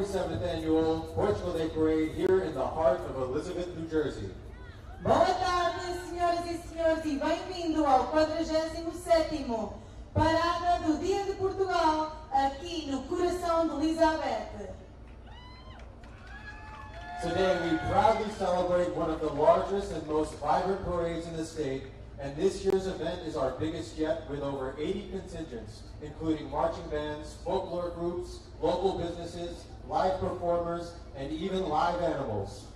47th Annual Portugal Day Parade here in the heart of Elizabeth, New Jersey. Boa tarde, senhoras e senhores, e bem-vindo ao 47º Parada do Dia de Portugal, aqui no coração de Elizabeth. Today we proudly celebrate one of the largest and most vibrant parades in the state, and this year's event is our biggest yet, with over 80 contingents, including marching bands, folklore groups, local businesses, live performers, and even live animals.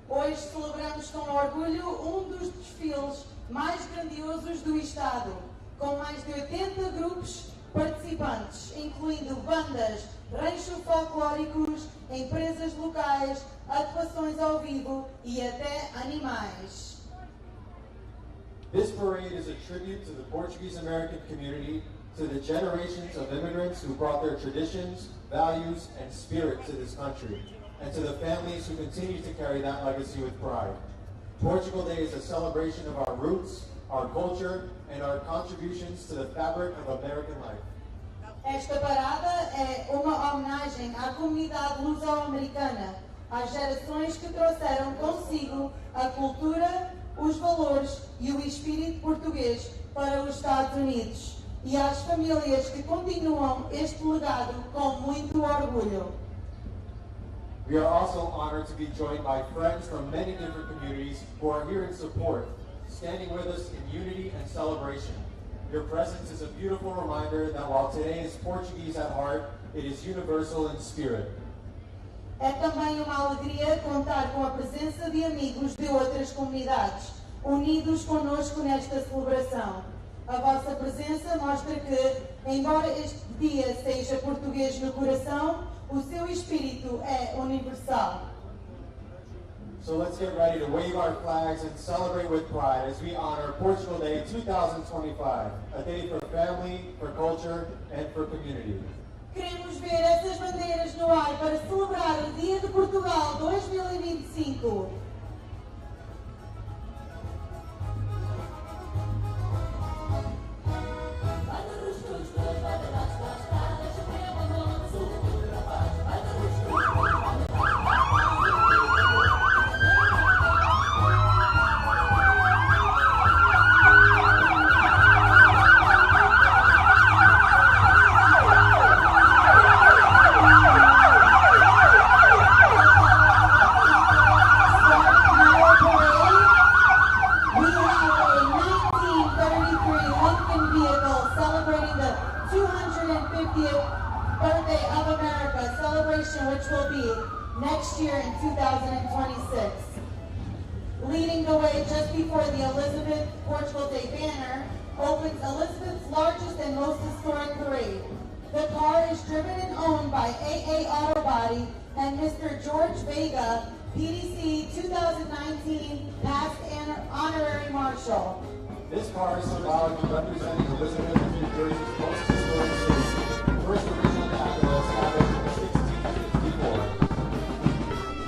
Hoje celebramos com orgulho dos desfiles mais grandiosos do estado, com mais de 80 grupos participantes, incluindo bandas, ranchos folclóricos, empresas locais, atuações ao vivo e até animais. This parade is a tribute to the Portuguese American community, to the generations of immigrants who brought their traditions, values, and spirit to this country, and to the families who continue to carry that legacy with pride. Portugal Day is a celebration of our roots, our culture, and our contributions to the fabric of American life. Esta parada é uma homenagem à comunidade luso-americana, às gerações que trouxeram consigo a cultura, os valores e o espírito português para os Estados Unidos, e às famílias que continuam este legado com muito orgulho. We are also honored to be joined by friends from many different communities who are here in support, standing with us in unity and celebration. Your presence is a beautiful reminder that while today is Portuguese at heart, it is universal in spirit. É também uma alegria contar com a presença de amigos de outras comunidades, unidos conosco nesta celebração. A vossa presença mostra que, embora este dia seja português no coração, o seu espírito é universal. So let's get ready to wave our flags and celebrate with pride as we honor Portugal Day 2025, a day for family, for culture, and for community. Queremos ver essas bandeiras no ar para celebrar o Dia de Portugal 2025. Which will be next year in 2026. Leading the way just before the Elizabeth Portugal Day banner opens Elizabeth's largest and most historic parade. The car is driven and owned by AA Auto Body and Mr. George Vega, PDC 2019 Past Honorary Marshal. This car is symbolically representing Elizabeth as New Jersey's most historic city, the first original capital established in 1654.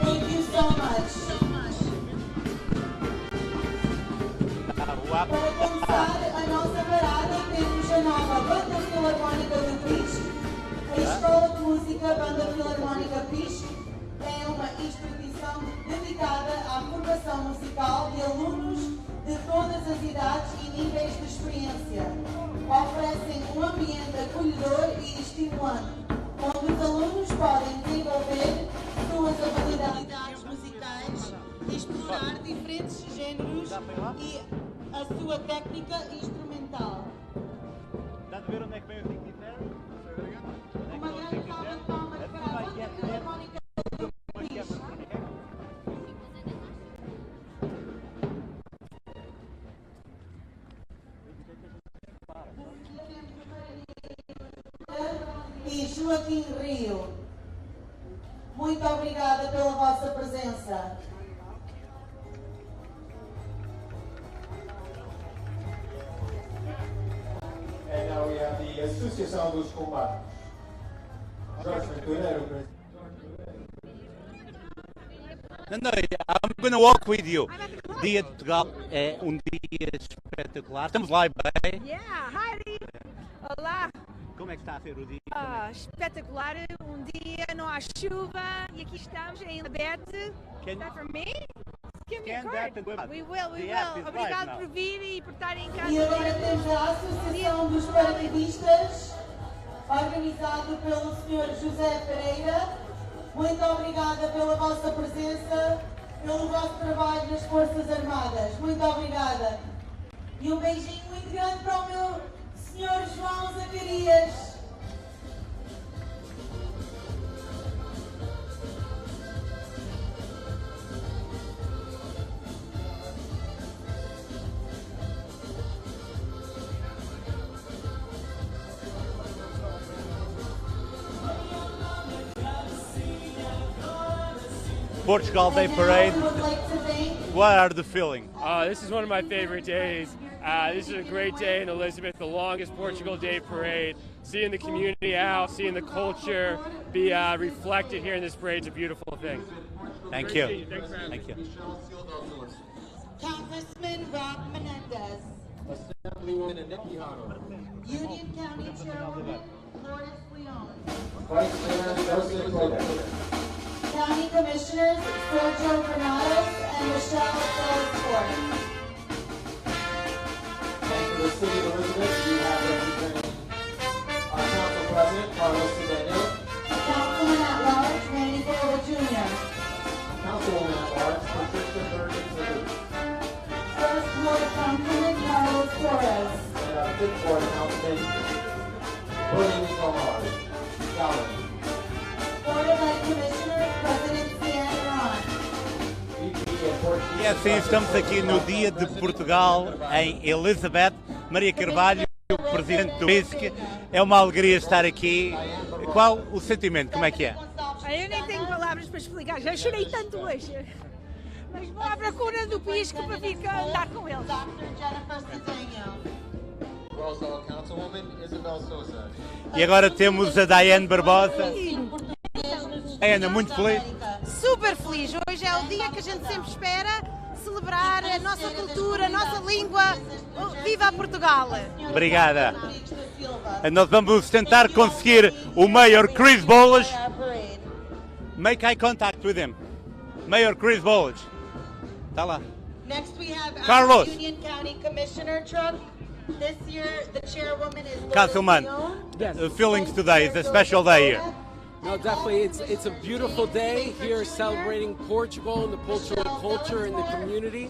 Thank you so much. Para começar a nossa parada, temos a nova Banda Filarmónica do Pis. A Escola de Música Banda Filarmónica Pis é uma instituição dedicada à formação musical de alunos de todas as idades e níveis de experiência. Oferecem um ambiente acolhedor e estimulante, onde os alunos podem desenvolver suas habilidades musicais, explorar diferentes géneros e a sua técnica instrumental. Dá de ver onde é que vem o Tiquitero? Uma grande salva de palmas para a Banda Filarmónica do Pis. E Joaquim Rio, muito obrigada pela vossa presença. And now we have the Associação dos Combates. Jorge Ventura era o presidente. No, I'm going to walk with you. Dia de Portugal é dia espetacular. Estamos lá bem. Yeah, hi! Olá! Como é que está a ser o dia? Espetacular, dia, não há chuva e aqui estamos em Elizabeth. Is that for me? Give me a card. We will. Obrigado por vir e por estarem em casa. E agora temos a Associação dos Paraquedistas, organizado pelo Sr. José Pereira. Muito obrigada pela vossa presença, pelo vosso trabalho nas Forças Armadas. Muito obrigada. E um beijinho muito grande para o meu Sr. João Zacarias. Portugal Day Parade. What are the feelings? This is one of my favorite days. This is a great day in Elizabeth, the longest Portugal Day Parade. Seeing the community out, seeing the culture be reflected here in this parade is a beautiful thing. Thank Great you. to see Thanks for having me. Thank you. Congressman Rob Menendez. Assemblywoman Nikki Hano. Union County Chairwoman Lourdes Leon. Vice Mayor Joseph Coder. County Commissioners Sergio Granados and Michelle Ford. And for the city of Elizabeth, we have representing our council president, Carlos Cedeno, Councilman at Large Manny Silva Jr. councilwoman at large, Patricia Burton Salute, First Ward Councilman Carlos Torres. and our fifth ward councilman, William Gomar. Galvin. Board of Ed Commissioner President É assim, estamos aqui no Dia de Portugal em Elizabeth. Maria Carvalho, presidente do WISC. É uma alegria estar aqui. Qual o sentimento? Como é que é? Eu nem tenho palavras para explicar, já chorei tanto hoje. Mas vou à procura do pisco para vir cá andar com eles. E agora temos a Diane Barbosa. Ana, muito feliz. Super feliz. Hoje é o dia que a gente sempre espera celebrar a nossa cultura, a nossa língua. Viva Portugal! Obrigada. Nós vamos tentar conseguir o Mayor Chris Bolas. Make eye contact with him. Mayor Chris Bolas. Está lá. Next we have Carlos. our Union County Commissioner truck. This year the chairwoman is Councilman, feelings today is a special day here. No, definitely, it's a beautiful day here celebrating Portugal and the Portugal culture and the community.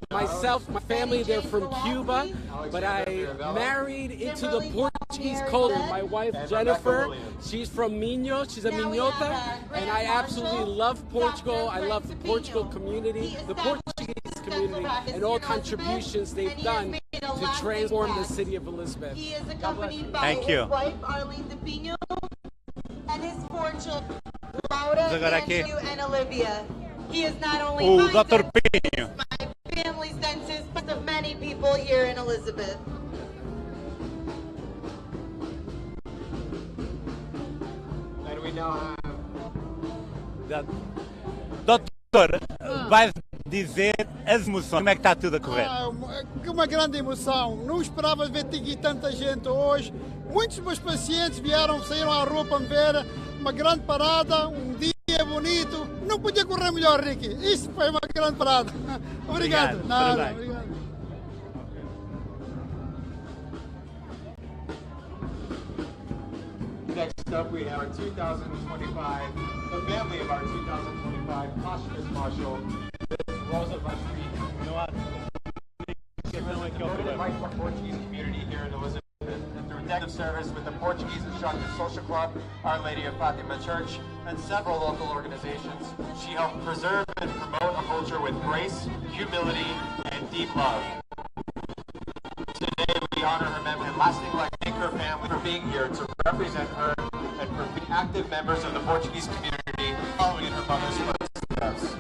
Myself, my family, they're from Cuba, but I married into the Portuguese culture. My wife, Jennifer, she's from Minho, she's a Minhota, and I absolutely love Portugal. I love the Portugal community, the Portuguese community, and all contributions they've done to transform the city of Elizabeth. He is accompanied by Thank his you. wife, Arlene de Pinho, and his 4 children, Laura, Agora aqui. Andrew, and Olivia. He is not only O my Dr. dentist, Pinho. my family's dentist, but of many people here in Elizabeth. And we now have Doutor, vai dizer as emoções. Como é que está tudo a correr? Uma grande emoção. Não esperava ver aqui tanta gente hoje. Muitos dos meus pacientes saíram à rua para me ver. Uma grande parada, um dia bonito. Não podia correr melhor, Ricky. Isso foi uma grande parada. Obrigado. Obrigado. Nada, Parabéns. obrigado. next up we have our 2025, the family of our 2025 posthumous marshal, Miss Rosa Street. Devoted life for the Portuguese community here in Elizabeth. And through decades of service with the Portuguese Instructors Social Club, Our Lady of Fatima Church, and several local organizations, she helped preserve and promote a culture with grace, humility, and deep love. Today we honor her memory and lasting life. Thank her family for being here to represent her and for being active members of the Portuguese community following in her mother's footsteps.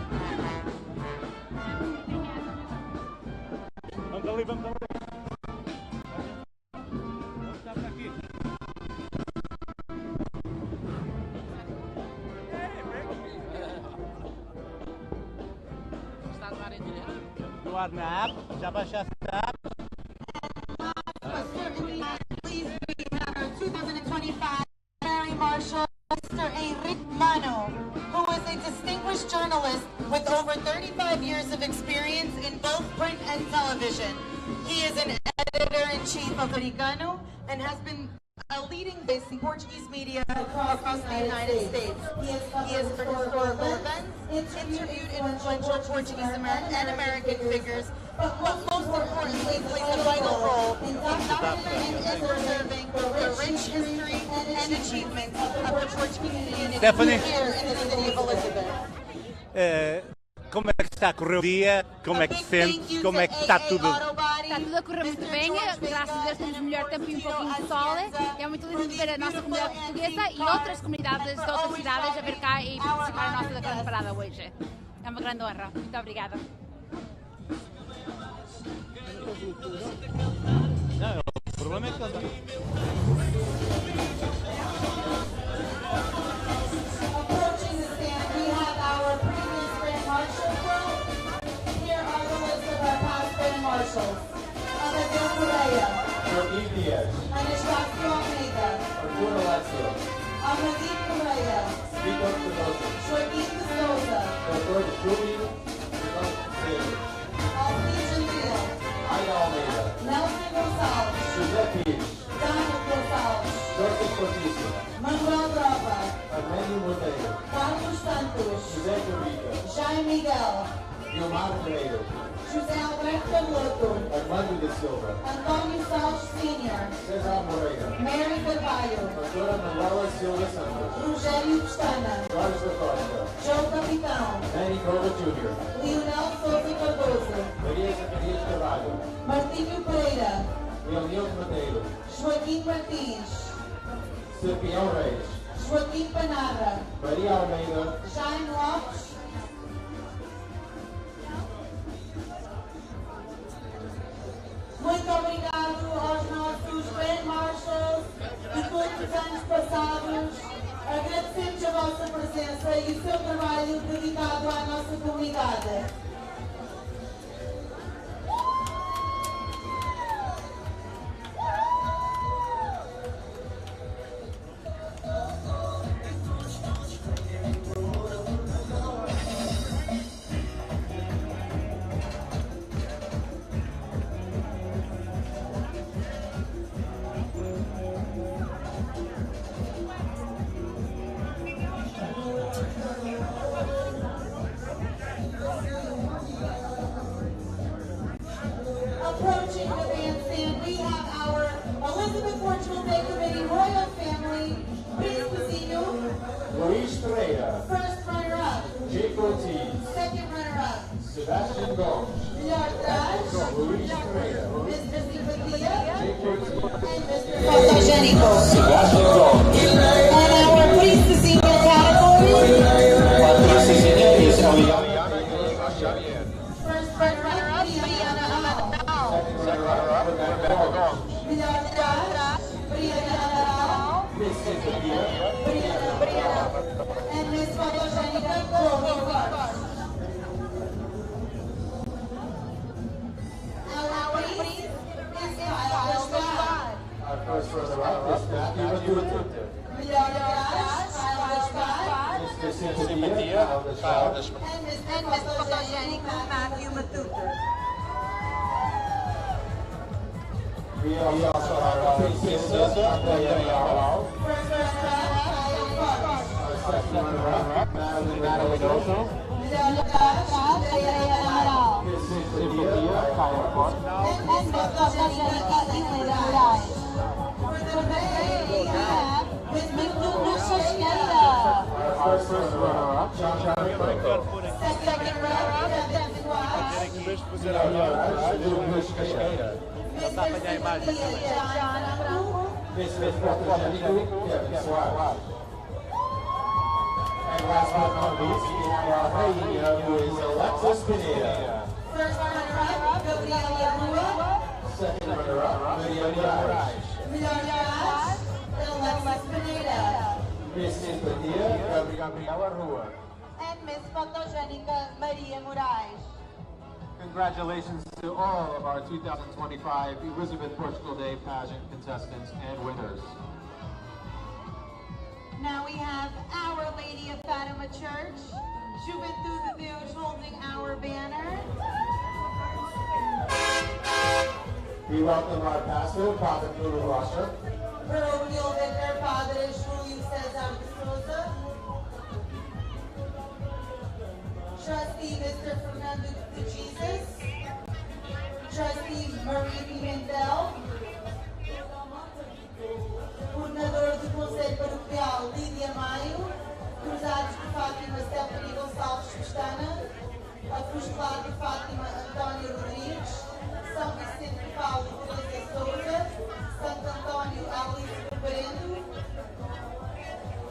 No ar na app, já baixaste a app? Please we have our 2025 Honorary Marshal, Mr. Henrique Mano, who is a distinguished journalist with over 35 years of experience in both print and television. He is an editor-in-chief of Americano and has been a leading voice in Portuguese media across the United States. He has covered historical events, interviewed influential Portuguese and American figures, but most importantly plays a vital role in documenting and preserving the rich history and achievements of the Portuguese community Stephanie? here in the city of Elizabeth. Como é que está a correr o dia? Como é que se sente? Como é que está tudo? Está tudo a correr muito bem, graças a Deus temos o melhor tempo e um pouquinho de sol. É muito lindo de ver a nossa comunidade portuguesa e outras comunidades de outras cidades a vir cá e participar da nossa grande parada hoje. É uma grande honra. Muito obrigada. Não, o problema é que Approaching the stand, we have our previous Grand Marshal Club. Here are the list of our past Grand Marshals. Amadeu Correia, Joaquim Diaz, Anastácio Almeida, Artur Alessio, Amadir Correia, Vitor Pedroso, Joaquim de Souza, Dr. Júlio Pedroso, Alcide Gentil, Aida Almeida, Nelson Gonçalves, José Pires, Daniel Gonçalves, Joseph Patrício, Manuel Dropa, Armênio Monteiro, Carlos Santos, José Corrida, Jaime Miguel, Guilmar Pereira, José Alberto Carloto, Armando da Silva, Antônio Salles Sr., César Moreira, Mary Carvalho, Doutora Manuela Silva Santos, Rogério Pestana, Jorge da Costa, Joe Capitão, Manny Cova Jr., Leonel Souza Carvalho, Martinho Pereira, Leonildo Madeiro, Joaquim Martins, Cipião Reis, Joaquim Panarra, Maria Almeida, Jaime Lopes, muito obrigado aos nossos Grand Marshals de todos os anos passados. Agradecemos a vossa presença e o seu trabalho dedicado à nossa comunidade. Approaching the bandstand, we have our Elizabeth Portugal Day Committee Royal Family, Príncipezinho, Luís Pereira, first runner-up, Jake Ortiz, second runner-up, Sebastian Gomes, melhor trás, Luís Pereira, Mr. Simpatia, Jake Ortiz, and Mr. Photogenico. Sebastian Gomes. And our Príncipezinho category, Patricinha is Eliana Xavier. first runner-up, Brianna Al. Second runner-up, Rebecca Gomes. Melhor trás, Brianna Al. Miss Cynthia, Brianna. And Miss Photogenico, Chloe Fox. Our priest is Kyle Scott. our first runner-up is Matthew Matute. Melhor trás, Kyle Scott. Mr. Cynthia, Kyle Deschamps. And Mr. Photogenico, Matthew Matuta. We also have our Princess Andrea Leal. First runner-up, Kyle Fox. Our second runner-up, Madeline Oso. Melhor trás, Andrea Amaral. Miss Cynthia, Kyle Fox. And Mr. Photogenico, Helena Moraes. For the day, we have Miss Matuta Shashkenda. Our first runner-up, John Michael. Second runner-up, Kevin Watts. Luís Casqueira. Mr. Cynthia, John Abramo. Miss Photogenico, Kevin Soares. And last but not least, we have our Rainha, who is Alexis Pineda. First runner-up, Gabriela Rua. Second runner-up, Maria Moraes. Melhor trás, Alexis Pineda. Miss Cynthia, Gabriela Rua. And Miss Photogenico, Maria Moraes. Congratulations to all of our 2025 Elizabeth Portugal Day pageant contestants and winners. Now we have Our Lady of Fatima Church, Juventude de Deus holding our banner. We welcome our pastor, Prophet Lulu Rocha, Paroquial Vicar Padre Julio Cesar de Souza. Trustee Mr. Fernando de Jesus. Trustee Marie Pimentel. Coordenador do Conselho Paroquial Lídia Maio. Cruzados de Fátima Stephanie Gonçalves Pestana. Apostolado de Fátima António Rodrigues. São Vicente de Paulo Teresa Souza. Santo Antônio Alice Reverendo.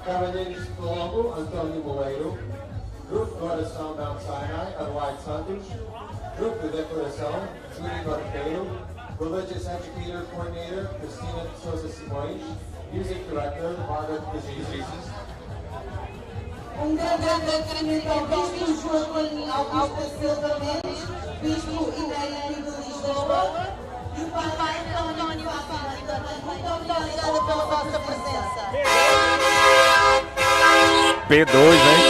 Cavaleiros de Colombo, Antônio Moleiro, Grupo de Oração Mount Sinai, Adelaide Santos, Grupo de Decoração, Judy Barqueiro, Religious Educator Coordinator, Cristina Souza Simões, Music Director, Margaret Jesus. Grande agradecimento ao Bispo Joaquim Augusto Silva Mendes, Bispo Emérito de Lisboa, e o Padre Antônio Fátima também. Muito obrigada pela vossa presença. P2, hein?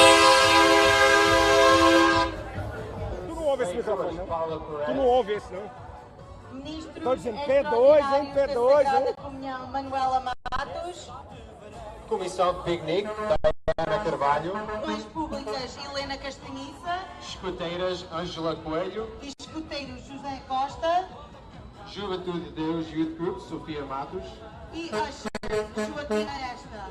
Tu não ouve esse microfone, não? Tu não ouve esse, não? Ministro Estou dizendo P2, hein? P2, hein? Comunhão Manuela Matos, Comissão de Piquenique, Diana Carvalho, Relações Públicas Helena Castanhiça, Escuteiras, Ângela Coelho, e Escuteiros José Costa, Juventude de Deus Youth Group, Sofia Matos, e Joaquim Aresta.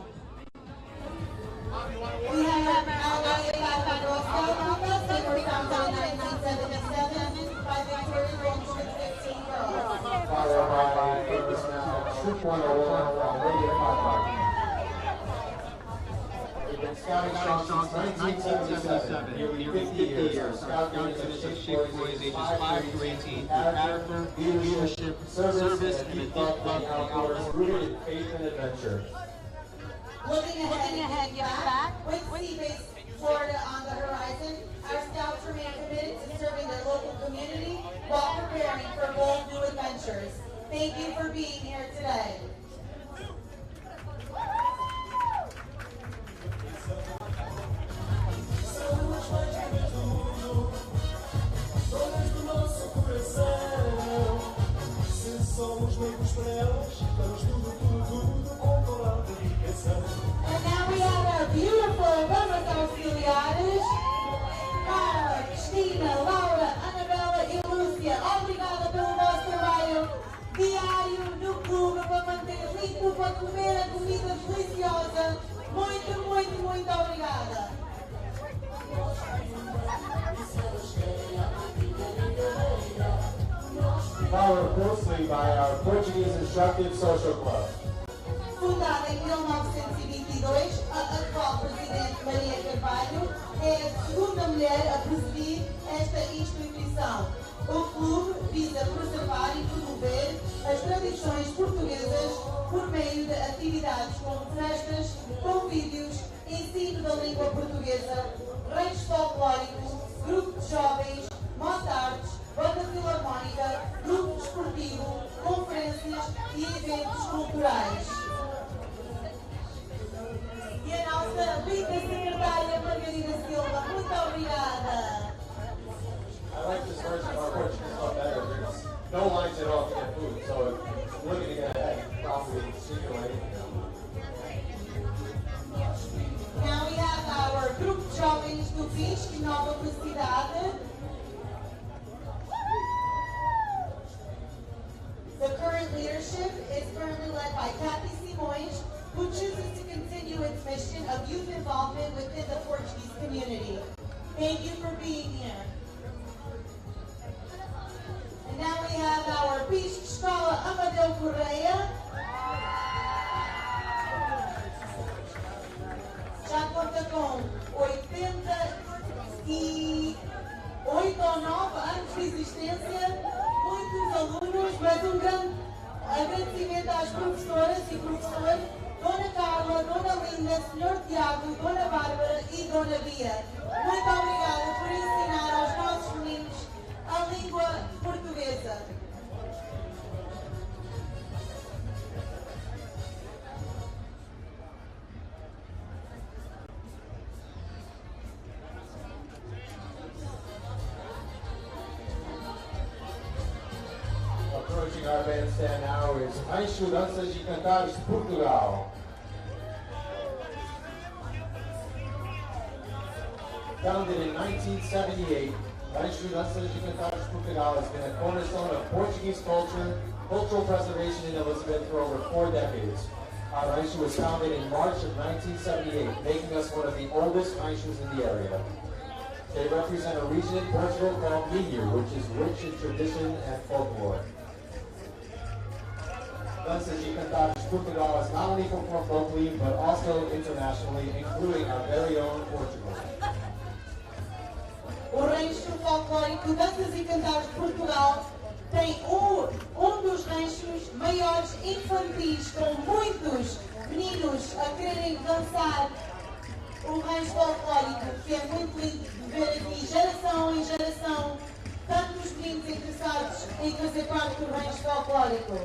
We have our Lady of Fatima, Sacred Foundation 1977, by Victoria Goldsmith won an award from Radio Park. They've been scouting songs since 1977, nearly 50 years. Scout Association for ages 5 to 18. Character, leadership, service, and a deep love for the outdoors, rooted in faith and adventure. Looking ahead, get back. With Seabase, Florida on the horizon, our scouts remain committed to serving their local community while preparing for bold new adventures. Thank you for being here today. And now we have our beautiful damas auxiliares, Carla, Cristina, Laura, Anabela e Lúcia. Obrigada pelo vosso trabalho diário no clube para manter limpo, para comer a comida deliciosa. Muito, muito, muito obrigada. Followed closely by our Portuguese Instructive Social Club. Fundada em 1922, a atual presidente Maria Carvalho é a segunda mulher a presidir esta instituição. O clube visa preservar e promover as tradições portuguesas por meio de atividades como festas, convívios, ensino da língua portuguesa, rancho folclórico, grupo de jovens, mozartes, banda filarmónica, grupo desportivo, conferências e eventos culturais. E a nossa linda secretária Margarida Silva, muito obrigada. I like this version of our Portuguese club better. There's no lines at all to get food, so looking to get ahead, probably stimulating. Now we have our grupo de jovens do PIS, Nova Velocidade. The current leadership is currently led by Kathy Simões, who chooses to continue its mission of youth involvement within the Portuguese community. Thank you for being here. And now we have our PIS Escola Amadeu Correia. Já conta com 88 ou 9 anos de existência, muitos alunos, mas um grande agradecimento às professoras e professores, Dona Carla, Dona Linda, Sr. Tiago, Dona Bárbara e Dona Bia. Muito obrigada por ensinar aos nossos meninos a língua portuguesa. Approaching our bandstand now is Rancho Danças e Cantares Portugal. Founded in 1978, Rancho Danças e Cantares Portugal has been a cornerstone of Portuguese culture, cultural preservation in Elizabeth for over 4 decades. Our rancho was founded in March of 1978, making us one of the oldest ranchos in the area. They represent a region in Portugal called Minho, which is rich in tradition and folklore. Danças e Cantares Portugal has not only performed locally, but also internationally, including our very own Portugal. O rancho folclórico Danças e Cantares de Portugal tem um dos ranchos maiores infantis, com muitos meninos a quererem dançar o rancho folclórico, que é muito lindo de ver aqui, geração em geração, tantos meninos interessados em fazer parte do rancho folclórico.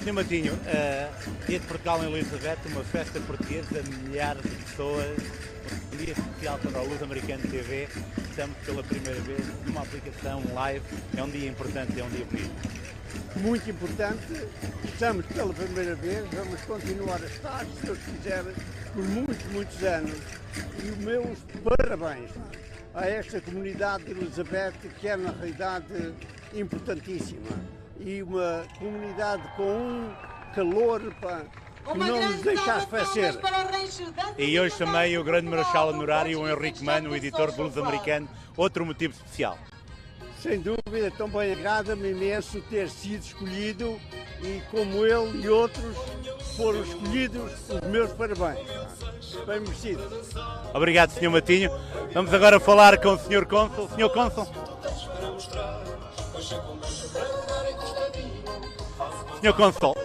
Sr. Matinho, dia de Portugal em Elizabeth, uma festa portuguesa, milhares de pessoas, um dia especial para o Luz Americano TV. Estamos pela primeira vez numa aplicação live, é um dia importante, é um dia bonito. Muito importante, estamos pela primeira vez, vamos continuar a estar, se Deus quiser, por muitos anos. E os meus parabéns a esta comunidade de Elizabeth, que é na realidade importantíssima. E uma comunidade com um calor que não nos deixa arrefecer. E hoje também o grande marechal honorário, o Henrique Mano, o editor do Luz Americano, outro motivo especial. Sem dúvida, também agrada-me imenso ter sido escolhido e como ele e outros foram escolhidos, os meus parabéns. Bem merecido. Obrigado, Sr. Matinho. Vamos agora falar com o Sr. Cônsul. Sr. Cônsul. Sr. Cônsul,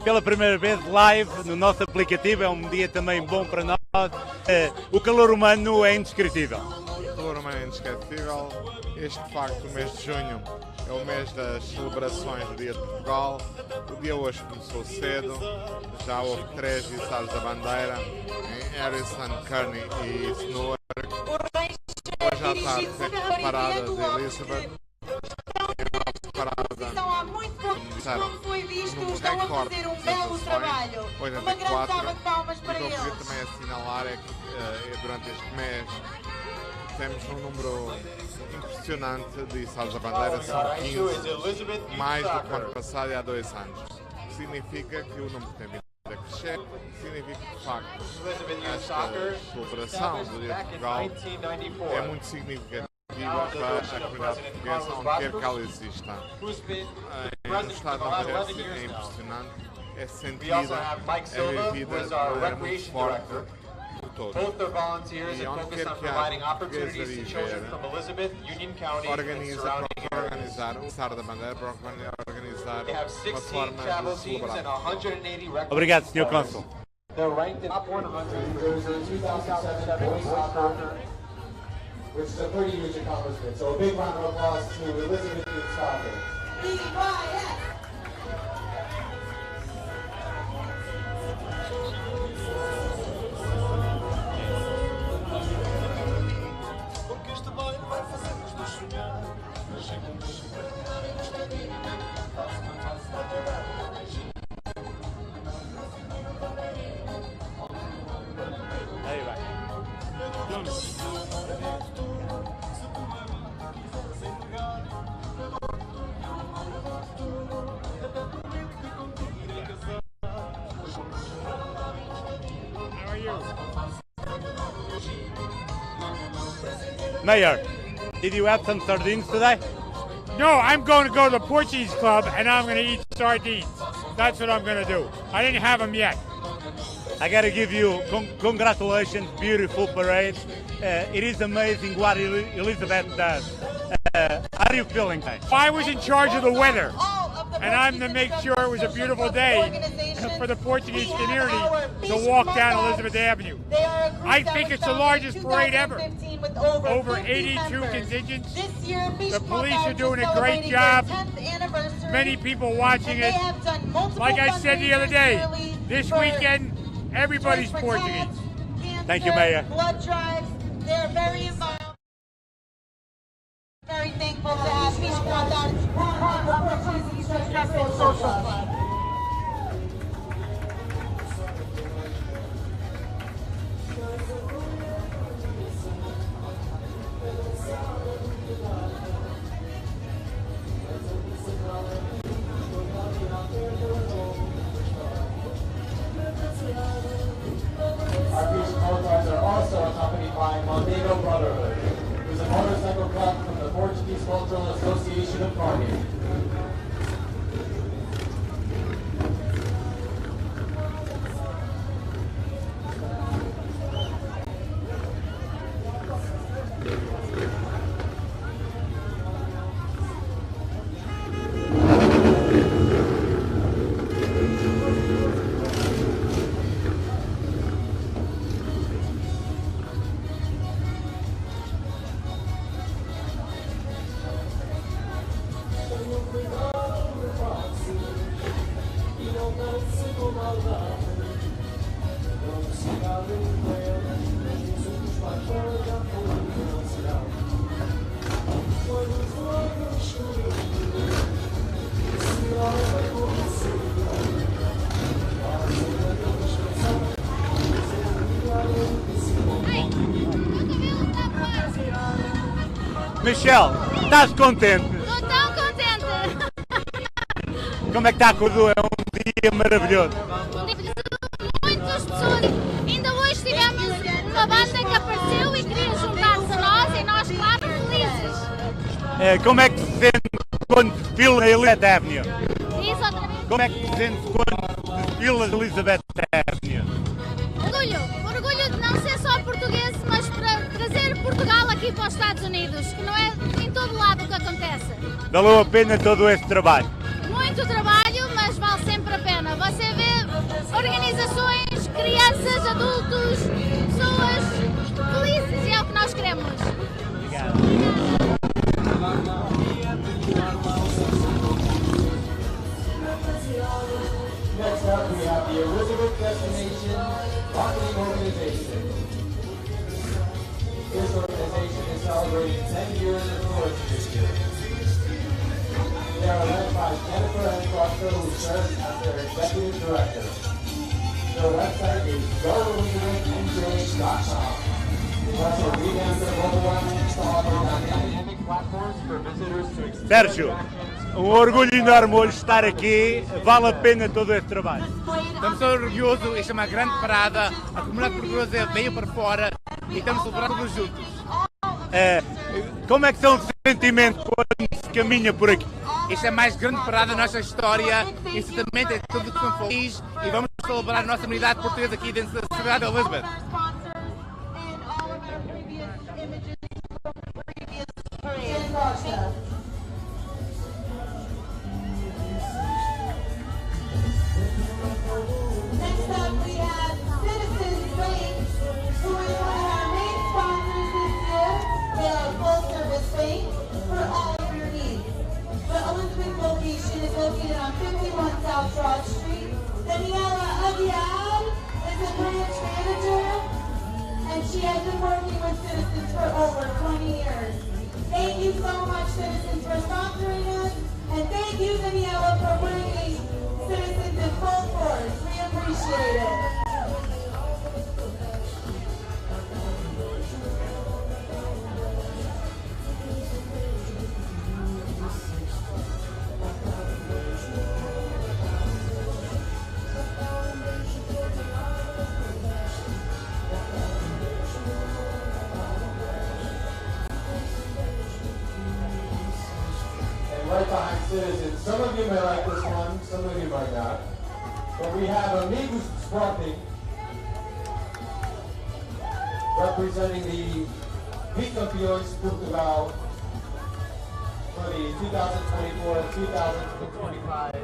pela primeira vez live no nosso aplicativo, é um dia também bom para nós. O calor humano é indescritível. O calor humano é indescritível. Este, de facto, o mês de junho é o mês das celebrações do Dia de Portugal. O dia hoje começou cedo, já houve 3 issados da bandeira em Harrison, Kearney e Snow. Hoje à tarde tem parada de Elizabeth. Há muito pouco como foi visto, estão a fazer um belo trabalho. Uma grande salva de palmas para eles. O que eu queria também assinalar é que durante este mês temos um número impressionante de issados da bandeira, são 15, mais do que o ano passado e há 2 anos. Significa que o número tem vindo a crescer, significa que, de facto, esta celebração do Dia de Portugal é muito significativa para a comunidade portuguesa, onde quer que ela exista. No estado de Nova Jersey é impressionante, é sentida, é vivida de maneira muito forte por todos. E onde quer que haja português a viver, organizar o Sar da Bandeira, para organizar uma forma de celebrar. Obrigado, Sr. Cônsul. Which is a pretty huge accomplishment. So a big round of applause to Elizabeth and Stalker. Aí vai. Mayor, did you have some sardines today? No, I'm going to go to the Portuguese club and I'm going to eat sardines. That's what I'm going to do. I didn't have them yet. I got to give you congratulations, beautiful parade. It is amazing what Elizabeth does. How are you feeling today? I was in charge of the weather, and I'm to make sure it was a beautiful day for the Portuguese community to walk down Elizabeth Avenue. I think it's the largest parade ever. Over 82 contingents. The police are doing a great job. Many people watching it. Like I said the other day, this weekend, everybody's Portuguese. Thank you, Mayor. Blood drives, they're very involved. Very thankful to have each one done. Our Peace Motards are also accompanied by Mondego Brotherhood, who's a motorcycle club from the Portuguese Cultural Association of Carnegie. Michelle, estás contente? Estou tão contente! Como é que está a correr? É um dia maravilhoso. Muitas pessoas, ainda hoje tivemos uma banda que apareceu e queria juntar-se a nós e nós, claro, felizes. Como é que se sente quando desfila a Elizabeth Avenue? Diz outra vez. Como é que se sente quando desfila a Elizabeth Avenue? Orgulho de não ser só português, mas para trazer Portugal aqui para os Estados Unidos, que não é em todo lado o que acontece. Valeu a pena todo este trabalho? Muito trabalho, mas vale sempre a pena. Você vê organizações, crianças, adultos, pessoas felizes e é o que nós queremos. Obrigado. Next up, we have the Elizabeth Destination Marketing Organization. This organization is celebrating 10 years of tourism this year. They are led by Jennifer and Crossfield, who serves as their executive director. Their website is goelizabethnj.com. They also revamped their mobile website to offer dynamic platforms for visitors to experience. Sérgio, um orgulho enorme hoje estar aqui, vale a pena todo este trabalho. Estamos orgulhosos, isto é uma grande parada, a comunidade portuguesa veio para fora e estamos celebrando todos juntos. Como é que são os sentimentos quando se caminha por aqui? Isto é a mais grande parada da nossa história e certamente é tudo que estamos felizes e vamos celebrar a nossa comunidade portuguesa aqui dentro da cidade de Elizabeth. Next up, we have Citizens Bank, who is one of our main sponsors this year. They are a full-service bank for all of your needs. The Elizabeth location is located on 51 South Broad Street. Daniela Aguiar is the branch manager, and she has been working with Citizens for over 20 years. Thank you so much, Citizens, for sponsoring us, and thank you, Daniela, for bringing Citizens in full force. We appreciate it. Right behind Citizens. Some of you may like this one, some of you might not. But we have Amigos Sporting representing the Bicampeões Portugal for the 2024-2025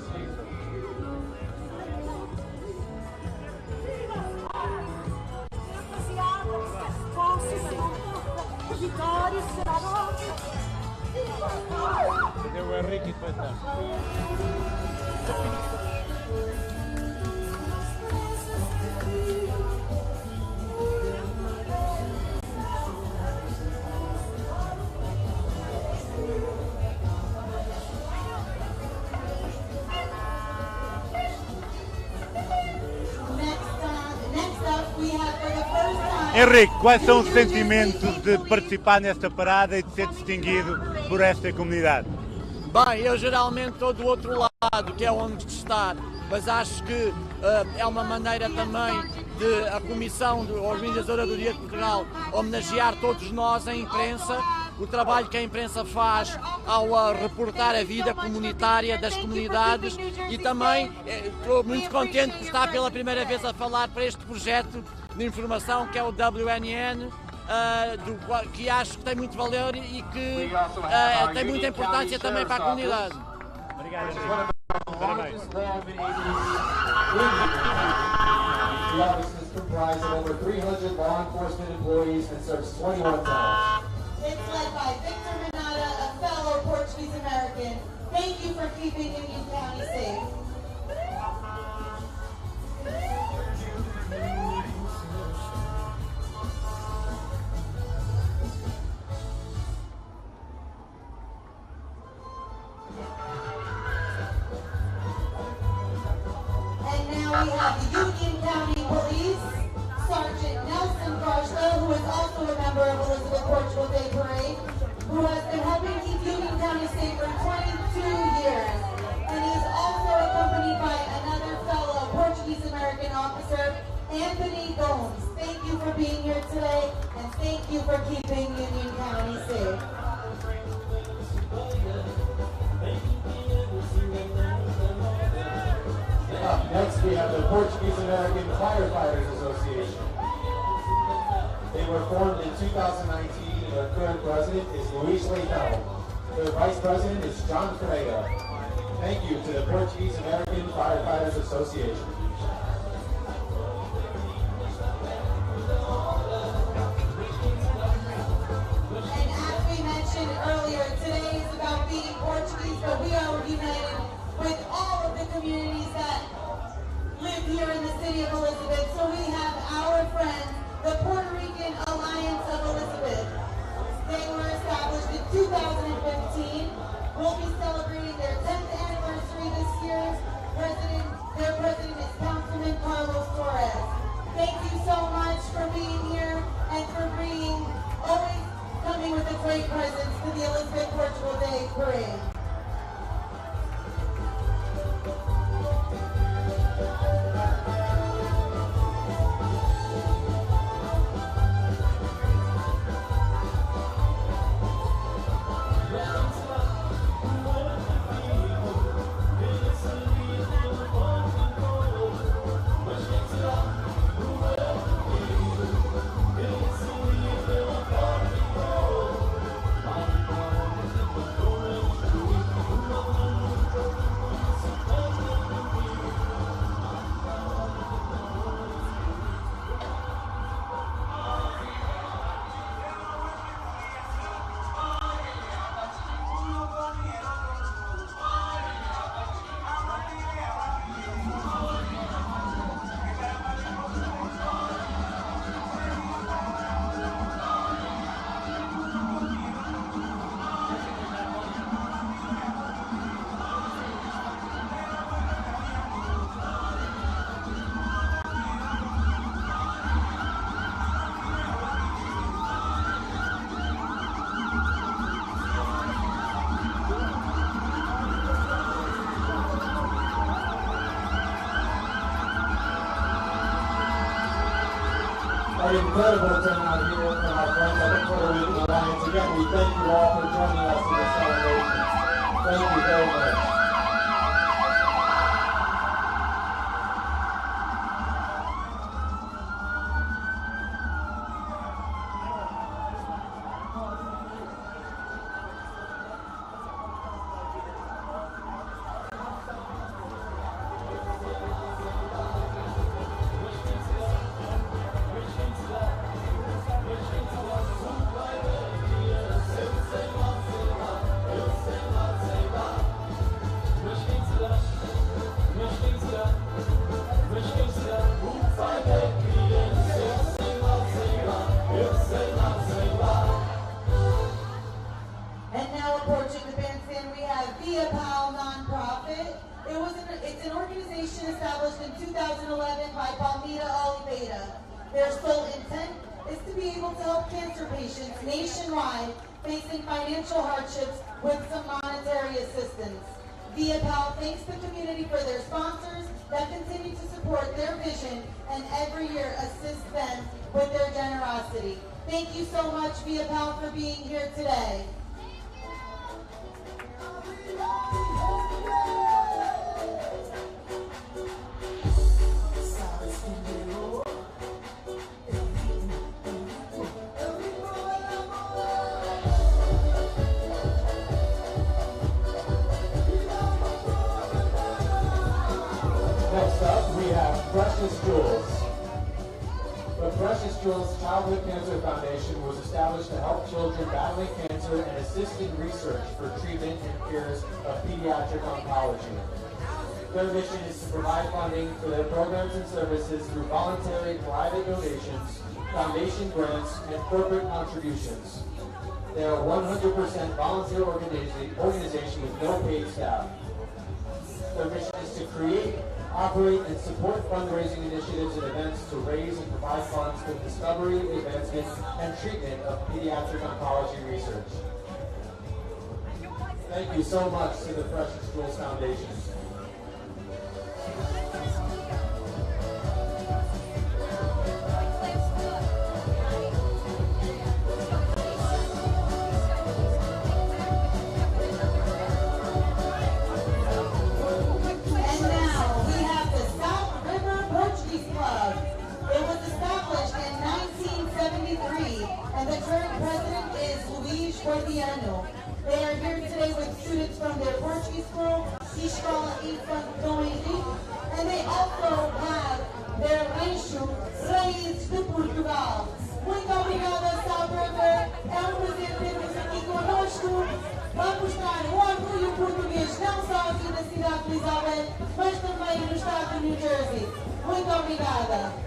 season. Cadê o Henrique depois está? Henrique, quais são os sentimentos de participar nesta parada e de ser distinguido por esta comunidade? Bem, eu geralmente estou do outro lado, que é onde estar, mas acho que é uma maneira também de a Comissão Organizadora do Dia de Portugal homenagear todos nós, a imprensa, o trabalho que a imprensa faz ao reportar a vida comunitária das comunidades e também estou muito contente por estar pela primeira vez a falar para este projeto de informação que é o WNN, que acho que tem muito valor e que tem muita importância também para a comunidade. Obrigado, Henrique. Parabéns. The office is comprised of over 300 law enforcement employees and serves 21 towns. It's led by Victor Manata, a fellow Portuguese American. Thank you for keeping Union County safe. member of Elizabeth Portugal Day Parade, who has been helping keep Union County safe for 22 years. And he is also accompanied by another fellow Portuguese-American officer, Anthony Gomes. Thank you for being here today, and thank you for keeping Union County safe. Up next, we have the Portuguese-American Firefighters Association. They were formed in 2019, and their current president is Luis Leitão. Their vice president is John Ferreira. Thank you to the Portuguese-American Firefighters Association. And as we mentioned earlier, today is about being Portuguese, but we are united with all of the communities that live here in the city of Elizabeth. So we have our friends, the Puerto Rican Alliance of Elizabeth. They were established in 2015. We'll be celebrating their 10th anniversary this year. Their president is Councilman Carlos Torres. Thank you so much for being here and for always coming with a great presence to the Elizabeth Portugal Day Parade. An incredible turnout here from our friends at the Puerto Rican Alliance. Again, we thank you all for joining us in this celebration. Thank you very much. And now approaching the bandstand, we have Via Pal Nonprofit. It's an organization established in 2011 by Palmira Oliveira. Their sole intent is to be able to help cancer patients nationwide facing financial hardships with some monetary assistance. Via Pal thanks the community for their sponsors that continue to support their vision and every year assist them with their generosity. Thank you so much, Via Pal, for being here today. Next up, we have Precious Jewels. The Precious Jewels Childhood Cancer Foundation was established to help children battling cancer and assist in research for treatment and cures of pediatric oncology. Their mission is to provide funding for their programs and services through voluntary private donations, foundation grants, and corporate contributions. They are a 100% volunteer organization with no paid staff. Their mission is to create operate and support fundraising initiatives and events to raise and provide funds for the discovery, advancement, and treatment of pediatric oncology research. Thank you so much to the Fresh Schools Foundation. And the current president is They are here today with students from their Portuguese school, Escola e Fantoini, and they also have their rancho, Raízes de Portugal. Muito obrigada, South River. É prazer ter-vos aqui conosco. Vamos mostrar o orgulho português, não só aqui na cidade de Elizabeth, mas também no estado de New Jersey. Muito obrigada.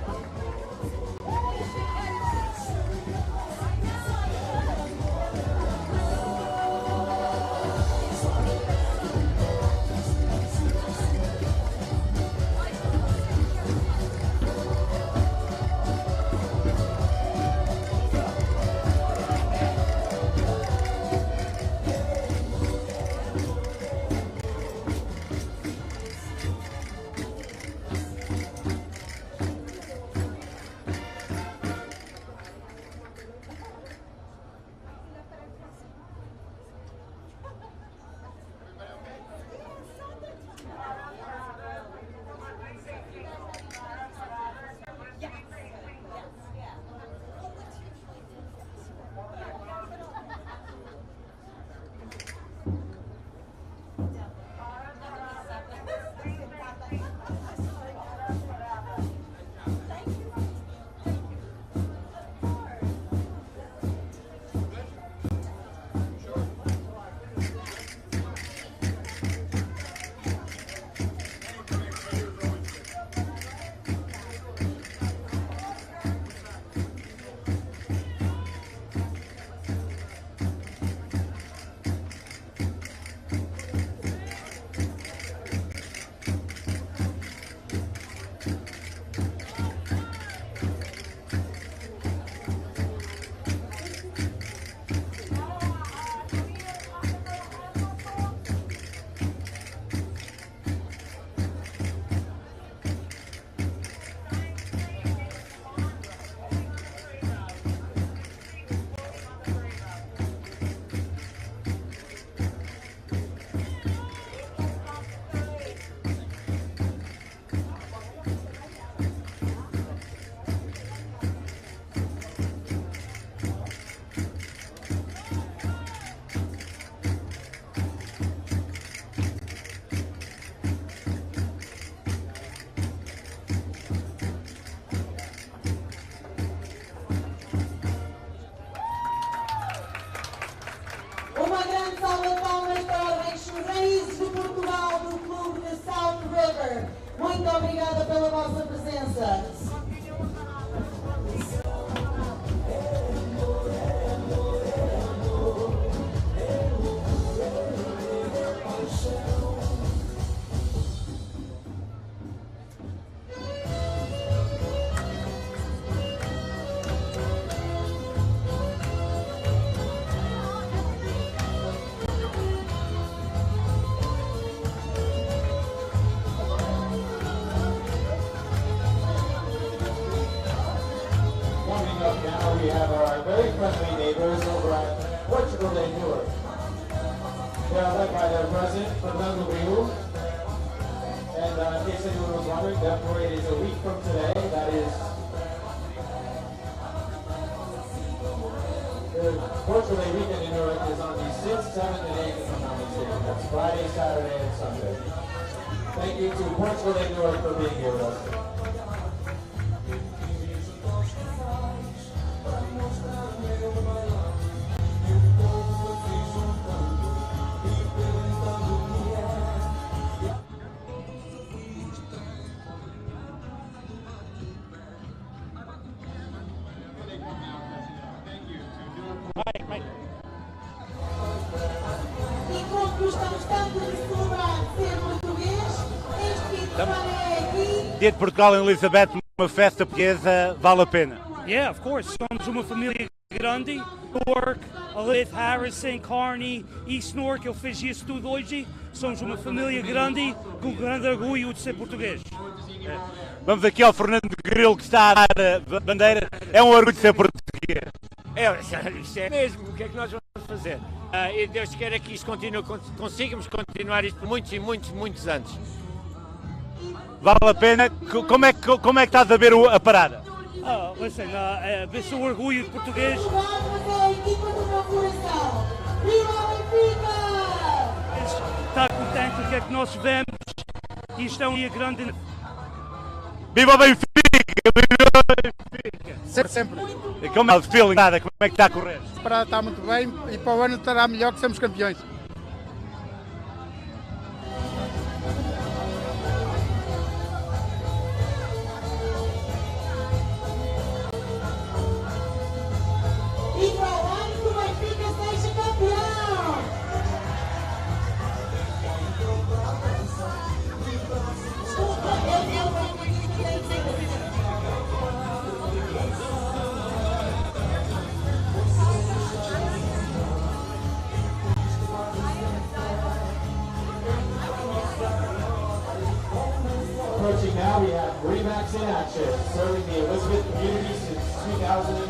Uma grande salva de palmas para os Raízes de Portugal do Clube de South River. Muito obrigada pela vossa presença. Now we have our very friendly neighbors over at Portugal de Newark. They are led by their president, Fernando Rio. And in case anyone was wondering, that parade is a week from today. That is the Portugal Day weekend in Newark is on the 6th, 7th, and 8th, if I'm not mistaken. That's Friday, Saturday, and Sunday. Thank you to Portugal Day Newark for being here with us. Enquanto estamos tanto de celebrar ser português, este fim de semana é Dia de Portugal em Elizabeth, uma festa portuguesa, vale a pena. Yeah, of course. Somos uma família grande. Newark, Alith, Harris, St. Carney, East Newark, eu fiz isso tudo hoje. Somos uma família grande, com grande orgulho de ser português. Vamos aqui ao Fernando Grilo, que está a dar a bandeira. É um orgulho de ser português. Isso é mesmo. O que é que nós vamos fazer? E Deus queira que isto continue, consigamos continuar isto por muitos e muitos anos. Vale a pena. Como é que estás a ver a parada? Listen, ver-se o orgulho de português. Está contente com o que é que nós vemos. Isto é um dia grande. Viva o Benfica! Viva o Benfica! Sempre. E como é o feeling? Como é que está a correr? Está muito bem e para o ano estará melhor que sermos campeões. E para o ano que o Benfica seja campeão! Approaching now, we have Remax in action, serving the Elizabeth community since 2009.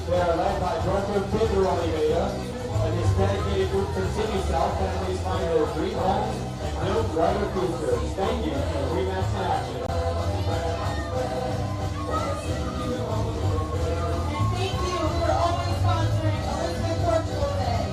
They are led by Director Pedro Oliveira, and his dedicated group continues to help families find their dream homes and build brighter futures. Thank you for Remax in action. And thank you for always sponsoring Elizabeth Portugal Day.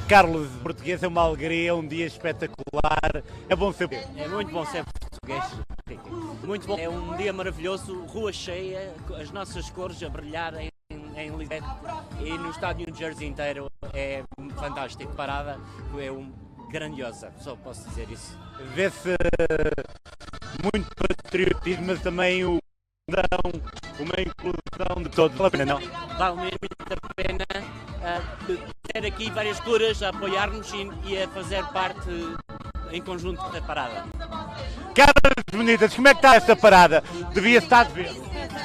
Carlos, português é uma alegria, um dia espetacular. É bom ser português. É muito bom ser português. Muito bom. É um dia maravilhoso, rua cheia, as nossas cores a brilhar em Elizabeth e no estádio New Jersey inteiro. É fantástico. Parada é grandiosa, só posso dizer isso. Vê-se muito patriotismo, mas também uma inclusão de todos. Vale a pena, não? Vale mesmo muito a pena ter aqui várias cores a apoiar-nos e a fazer parte em conjunto da parada. Caras bonitas, como é que está esta parada? Devia estar de ver.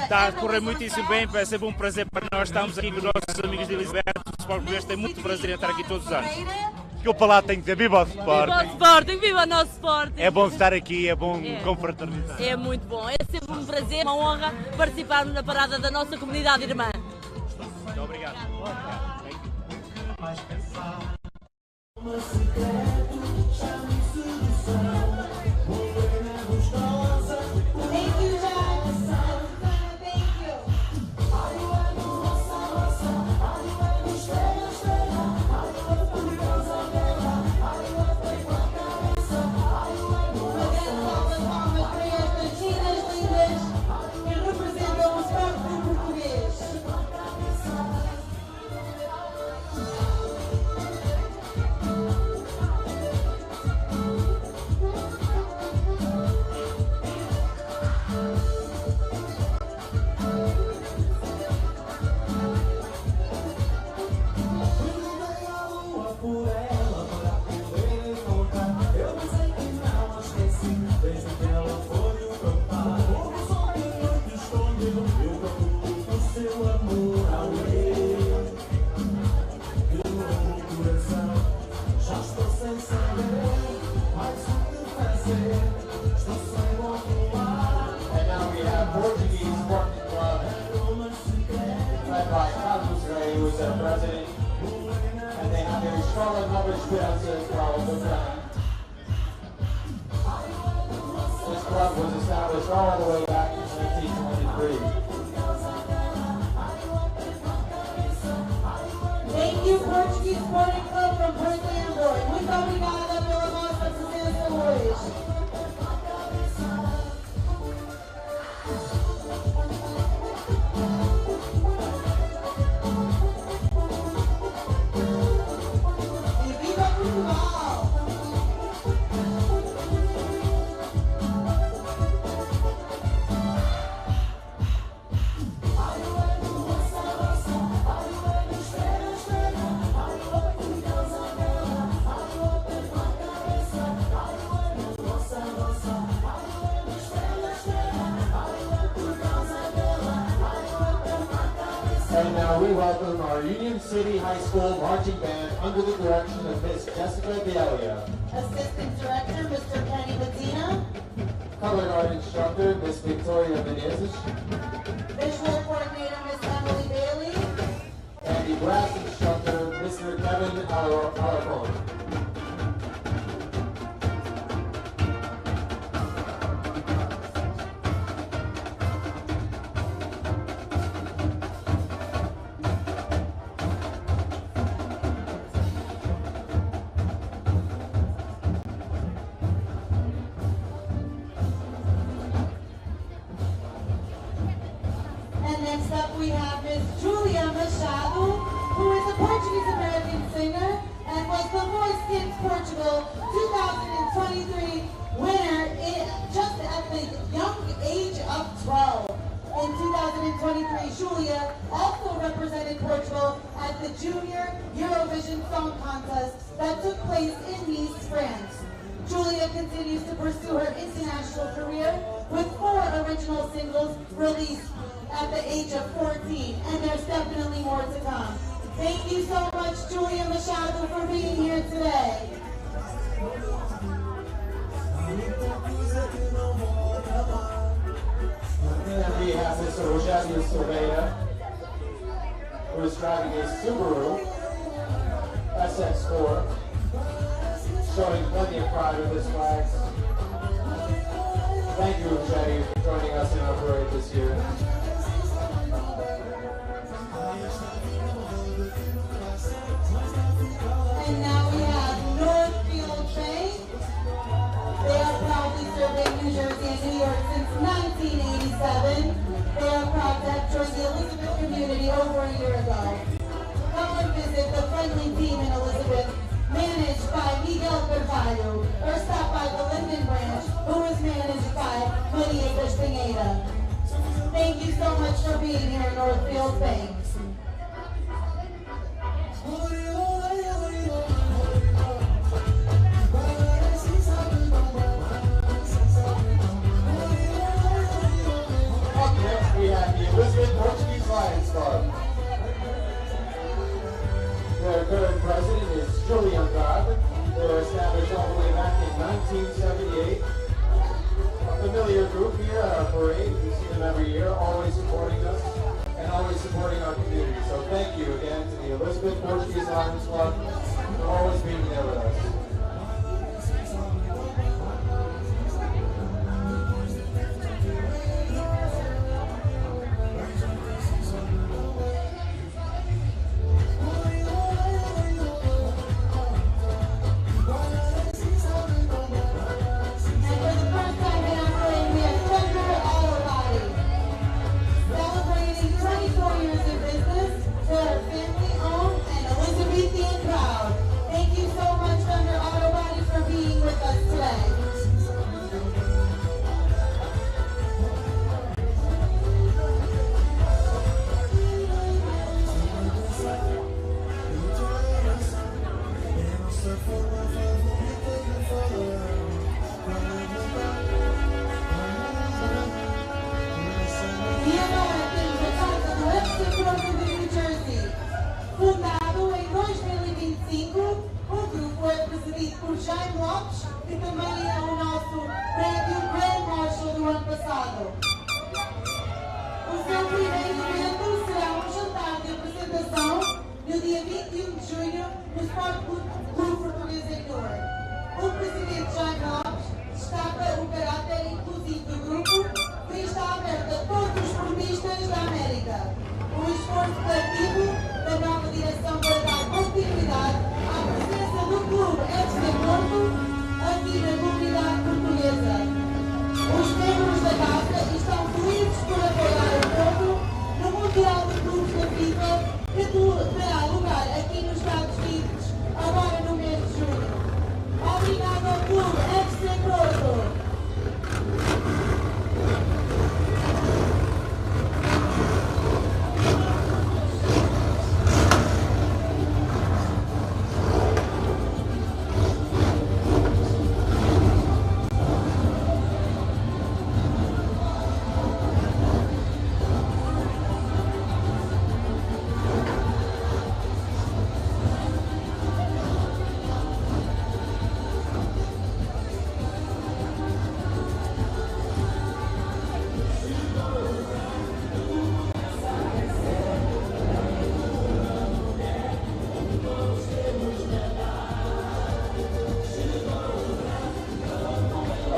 Está a correr muitíssimo bem, é sempre um prazer para nós estarmos aqui com os nossos amigos de Elizabeth. O Sport Português tem muito prazer em estar aqui todos os anos. Desculpa lá, tenho que dizer viva o Sporting. Viva o Sporting, viva o nosso Sporting. É bom estar aqui, é bom confraternizar. É muito bom, é sempre um prazer, uma honra participarmos na parada da nossa comunidade irmã. Muito obrigado. Thank you, Portuguese Sporting Club from Port Landor. Muito obrigada pela vossa presença hoje. And now we welcome our Union City High School marching band under the direction of Miss Jessica Delia. Assistant Director, Mr. Kenny Medina. Color guard instructor, Miss Victoria Menezes. Visual Coordinator, Miss Emily Bailey. And the brass instructor, Mr. Kevin Aragón. And next up we have Miss Julia Machado, who is a Portuguese-American singer and was the Voice Kids Portugal 2023 winner just at the young age of 12. In 2023, Julia also represented Portugal at the Junior Eurovision Song Contest that took place in Nice, France. Julia continues to pursue her international career with 4 original singles released at the age of 14, and there's definitely more to come. Thank you so much, Julia Machado, for being here today. And we have Mr. Rogério Silveira, who is driving a Subaru SX4, showing plenty of pride with his flags. Thank you, Rogério, for joining us in our parade this year. And now we have Northfield Bank. They are proudly serving New Jersey and New York since 1987. They are proud to have joined the Elizabeth community over a year ago. Come and visit the friendly team in Elizabeth, managed by Miguel Carvalho, or stop by the Linden branch, who is managed by Maria Castaneda. Thank you so much for being here, Northfield Bank. Up next, we have the Elizabeth Portuguese Lions Club. Their current president is Julian Andrade. They were established all the way back in 1978. A familiar group here at our parade. We see them every year, always supporting us and always supporting our community. So thank you again to the Elizabeth Portuguese Lions Club for always being there with us. Fundado em 2025, o grupo é presidido por Jaime Lopes, que também é o nosso Grand Marshal do ano passado. O seu primeiro evento será um jantar de apresentação no dia 21 de junho no Sport Clube Português em Newark. O presidente Jaime Lopes destaca o caráter inclusivo do grupo, que está aberto a todos os cronistas da América. O esforço coletivo da nova direção para dar continuidade à presença do clube FC Porto aqui na comunidade.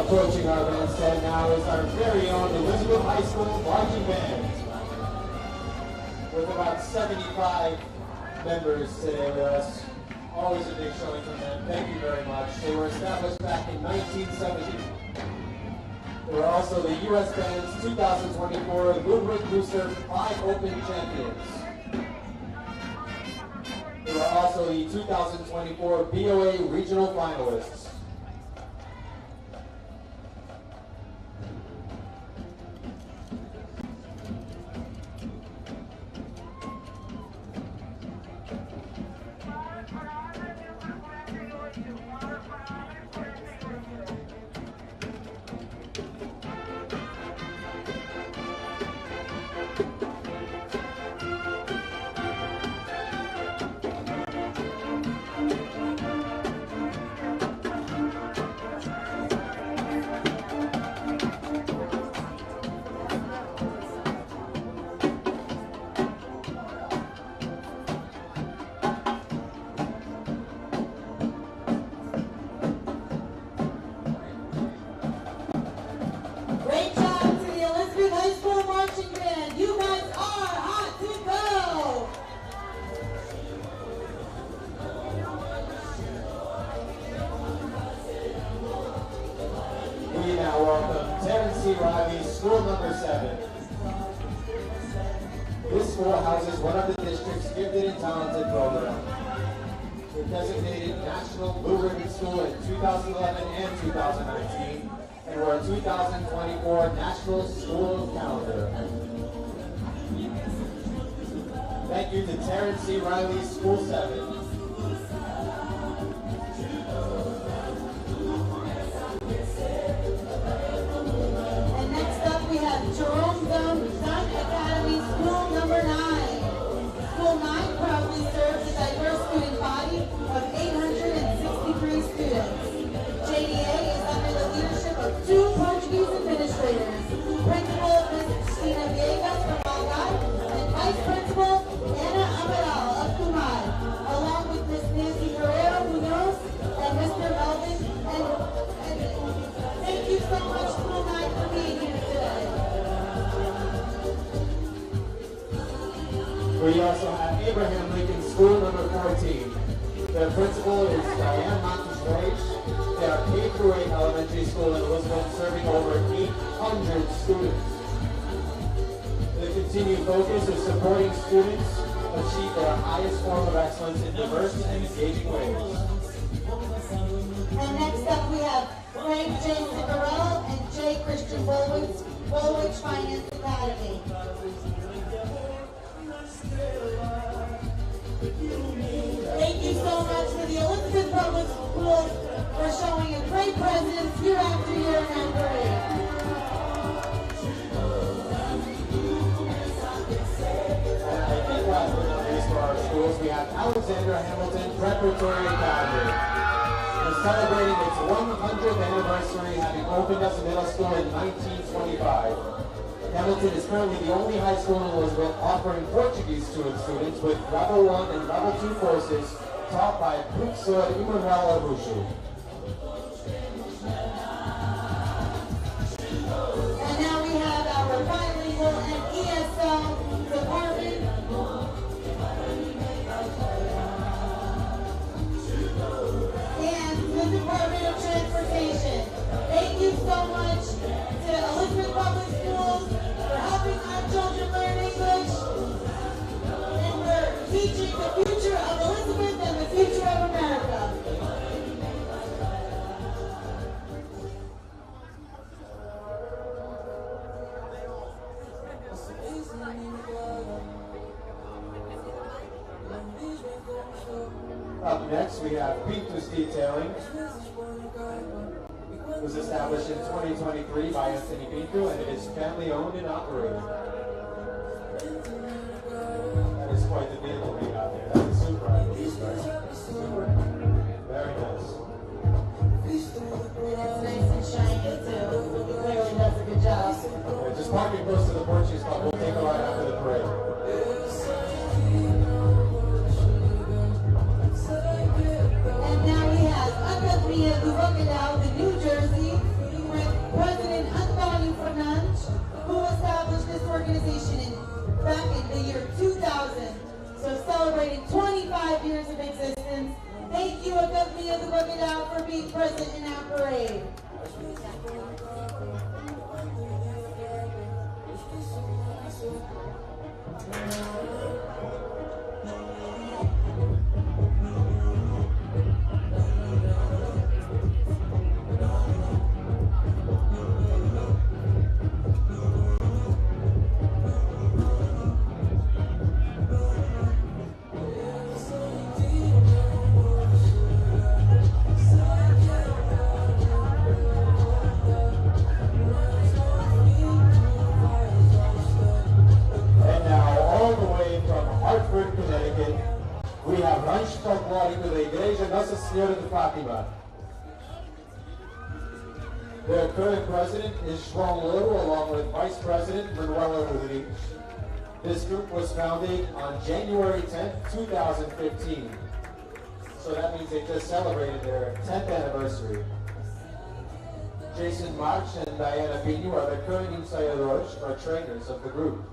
Approaching our bandstand now is our very own Elizabeth High School Marching Band. With about 75 members today with us. Always a big showing from them. Thank you very much. They were established back in 1970. They were also the U.S. Band's 2024 Ludwig Booster 5 Open Champions. They were also the 2024 BOA Regional Finalists. Great job to the Elizabeth High School Marching Band. You guys are hot to go. We now welcome Terrence C. Riley, school number 7. This school houses one of the district's gifted and talented programs. They were designated National Blue Ribbon School in 2011 and 2019, and were a 2024 National School Calendar. Thank you to Terrence C. Riley, School 7. And next up we have Jerome Dunn Academy, School number 9. School 9 proudly serves a diverse student body of 863 students. JDA is under the leadership of 2 Portuguese administrators, Principal Ms. Cristina Viegas from Algar and Vice Principal Ana Amaral of Kumar, along with Ms. Nancy Guerrero Munoz and Mr. Melvin. And thank you so much, School 9, for being here today. We also have Abraham Lincoln School number 14. Their principal is Diane Montes. They are K-8 elementary school in Elizabeth, serving over 800 students. The continued focus is supporting students achieve their highest form of excellence in diverse and engaging ways. And next up we have Frank J. Cigarello and J. Christian Woolwich Finance Academy. Thank you so much to the Elizabeth Public Schools for showing a great presence year after year in our parade. And I think last but not least for our schools, we have Alexander Hamilton Preparatory Academy. We're celebrating its 100th anniversary, having opened as a middle school in 1925. Hamilton is currently the only high school in Elizabeth offering Portuguese to its students with Level 1 and Level 2 courses taught by Professor Emanuel Abushu. And now we have our bilingual and ESL department. And the Department of Transportation. Thank you so much to Elizabeth Public Schools for helping our children learn English and for teaching the future of Elizabeth and the future of America. Up next, we have Pintus Detailing. It was established in 2023 by Anthony Pinto, and it is family owned and operated. That is quite the vehicle we got there. That is super, I believe, right? Super. Very nice. It's nice and shiny too. He clearly does a good job. Yeah, just parking close to the Portuguese Club. We'll take a ride after the parade. And now we have Academia do Bacalhau, the New Jersey, where a Academia do Bacalhau for being present in our parade. We have rancho folclórico da Igreja Nossa Senhora de Fátima. Their current president is João Louro, along with Vice President Manuela Rodrigues. This group was founded on January 10th, 2015. So that means they just celebrated their 10th anniversary. Jason March and Diana Pinho are the current ensaiadores, or trainers of the group.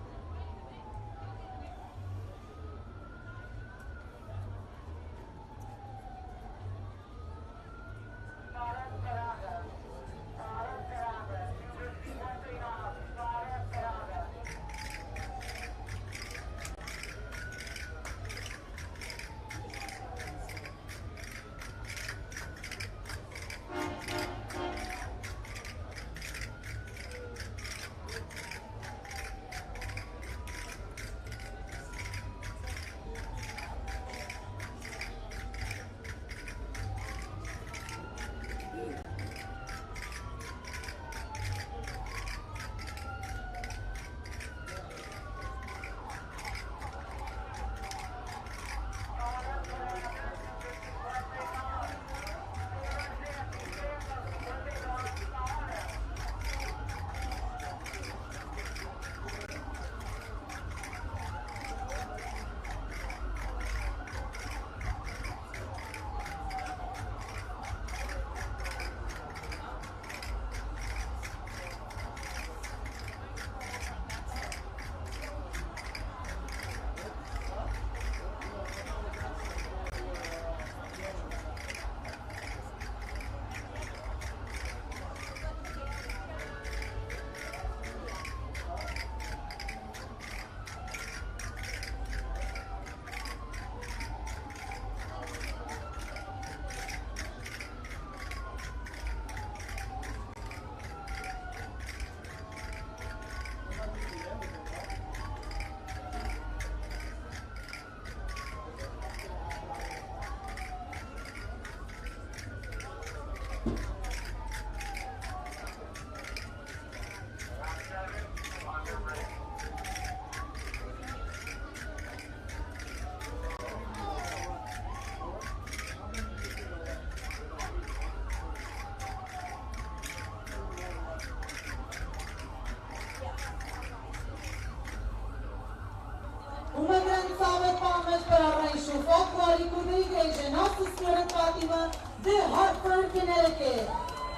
Uma grande salva de palmas para o rancho folclórico da Igreja Nossa Senhora de Fátima de Hartford, Connecticut.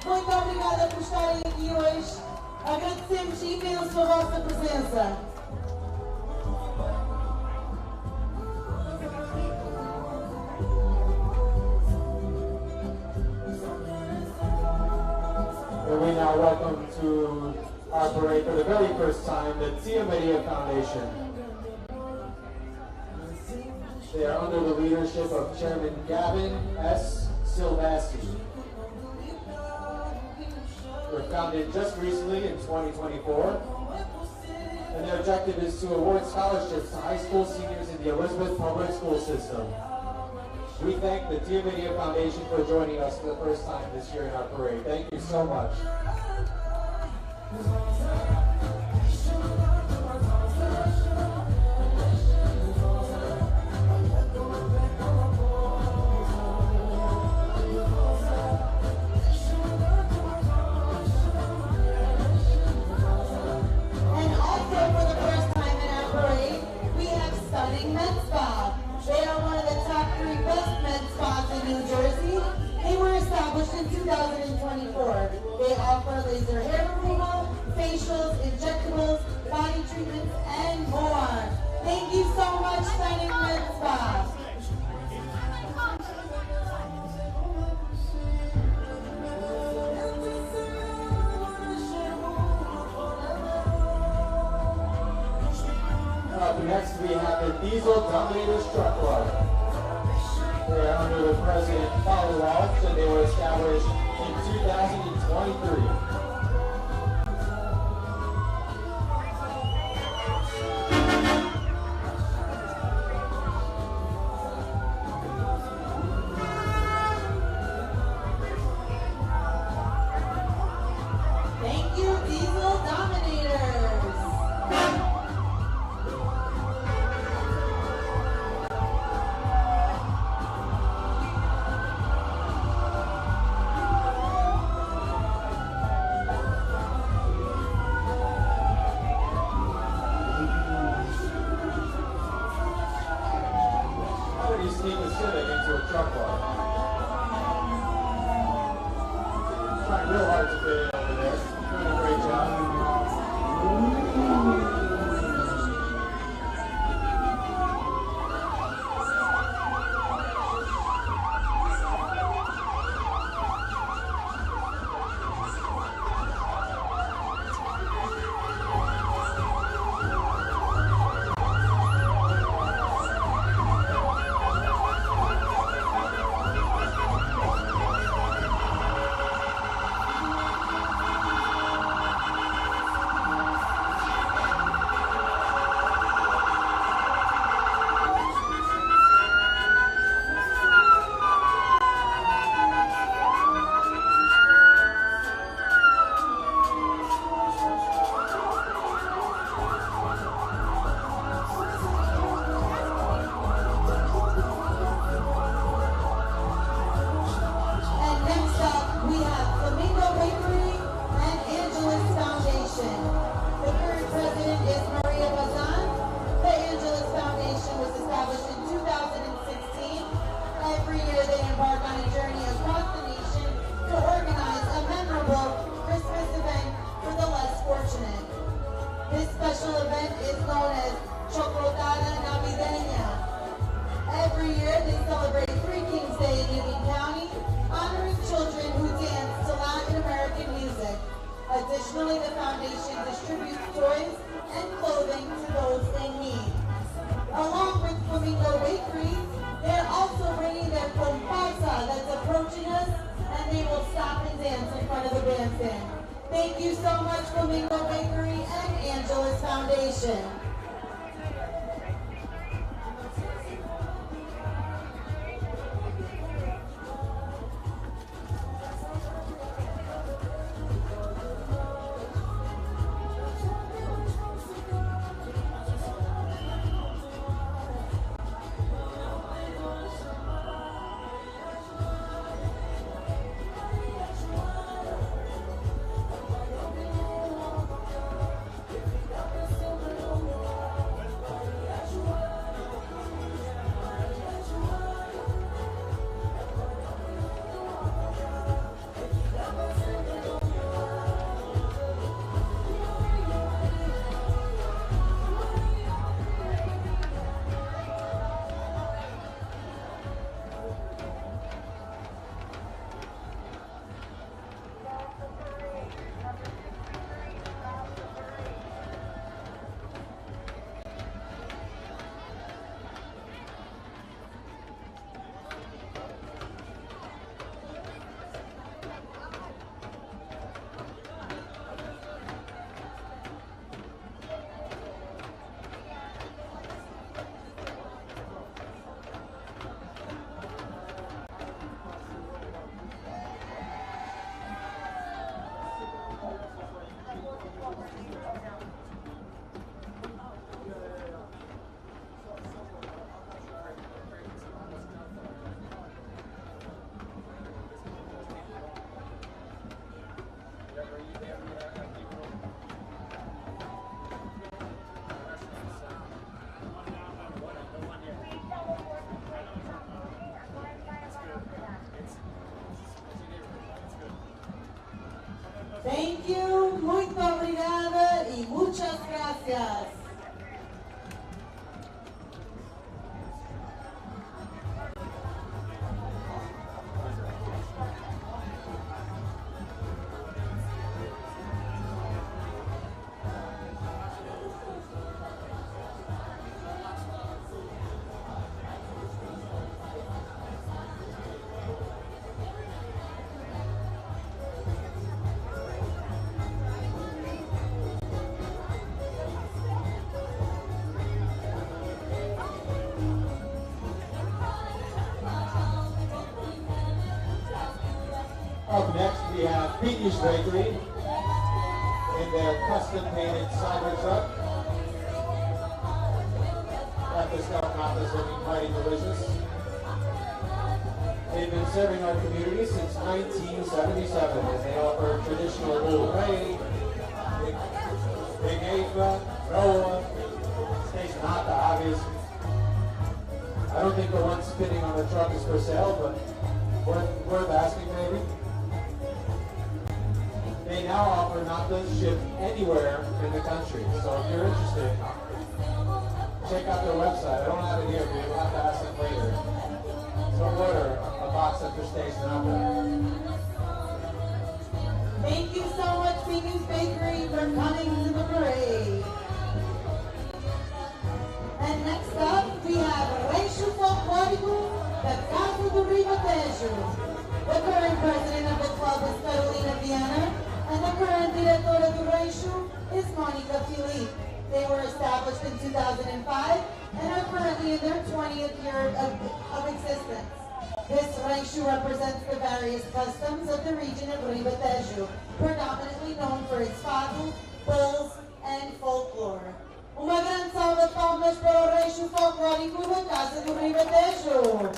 Muito obrigada por estarem aqui hoje. Agradecemos imenso a vossa presença. And we now welcome to our parade for the very first time the Tia Maria Foundation. They are under the leadership of Chairman Gavin S. Silvasti. They were founded just recently in 2024, and their objective is to award scholarships to high school seniors in the Elizabeth Public School System. We thank the Tia Maria Foundation for joining us for the first time this year in our parade. Thank you so much. In 2024, they offer laser hair removal, facials, injectables, body treatments, and more. Thank you so much, Stunning Med Spa. Diesel Dominators Truck Club. They are under the president, Polly Walsh, and they were established in 2023. Thank you, Diesel Dominators. How would you sneak a Civic into a truck club? Trying real hard to fit in over there. Doing a great job. And next up, we have Flamingo Bakery and Angelus Foundation. The current president is Maria Bazan. The Angelus Foundation was established in 2016. Every year they embark on a journey across the nation to organize a memorable Christmas event for the less fortunate. This special event is known as Chocolatada Navideña. Every year they celebrate Three Kings Day in Union County, honoring children who dance to Latin American music. Additionally, the foundation distributes toys and clothing to those in need. Along with Flamingo Bakery, they're also bringing their comparsa that's approaching us, and they will stop and dance in front of the bandstand. Thank you so much, Flamingo Bakery and Angelus Foundation. Thank you, muito obrigada y muchas gracias. Up next, we have Pete's Bakery in their custom-painted Cybertruck. At the Scout Matas looking mighty delicious. They've been serving our community since 1977, and they offer traditional Ulrei, Big Ava, Roa, Station Nata, obviously. I don't think the one spinning on the truck is for sale, but worth asking maybe. They now offer natas shipped anywhere in the country, so if you're interested, check out their website. I don't have it here, but you'll have to ask them later. So order a box at the station out there. Thank you so much, Pete's Bakery, for coming to the parade. And next up, we have Reixo Folclórico da Casa do Ribatejo. The current president of the club is Carolina Viana, and the current directora do Reixo is Monica Filipe. They were established in 2005 and are currently in their 20th year of existence. This Reixo represents the various customs of the region of Ribatejo, predominantly known for its fado, bulls, and folklore. Uma grande salva de palmas para o Reixo Folclórico da Casa do Ribatejo.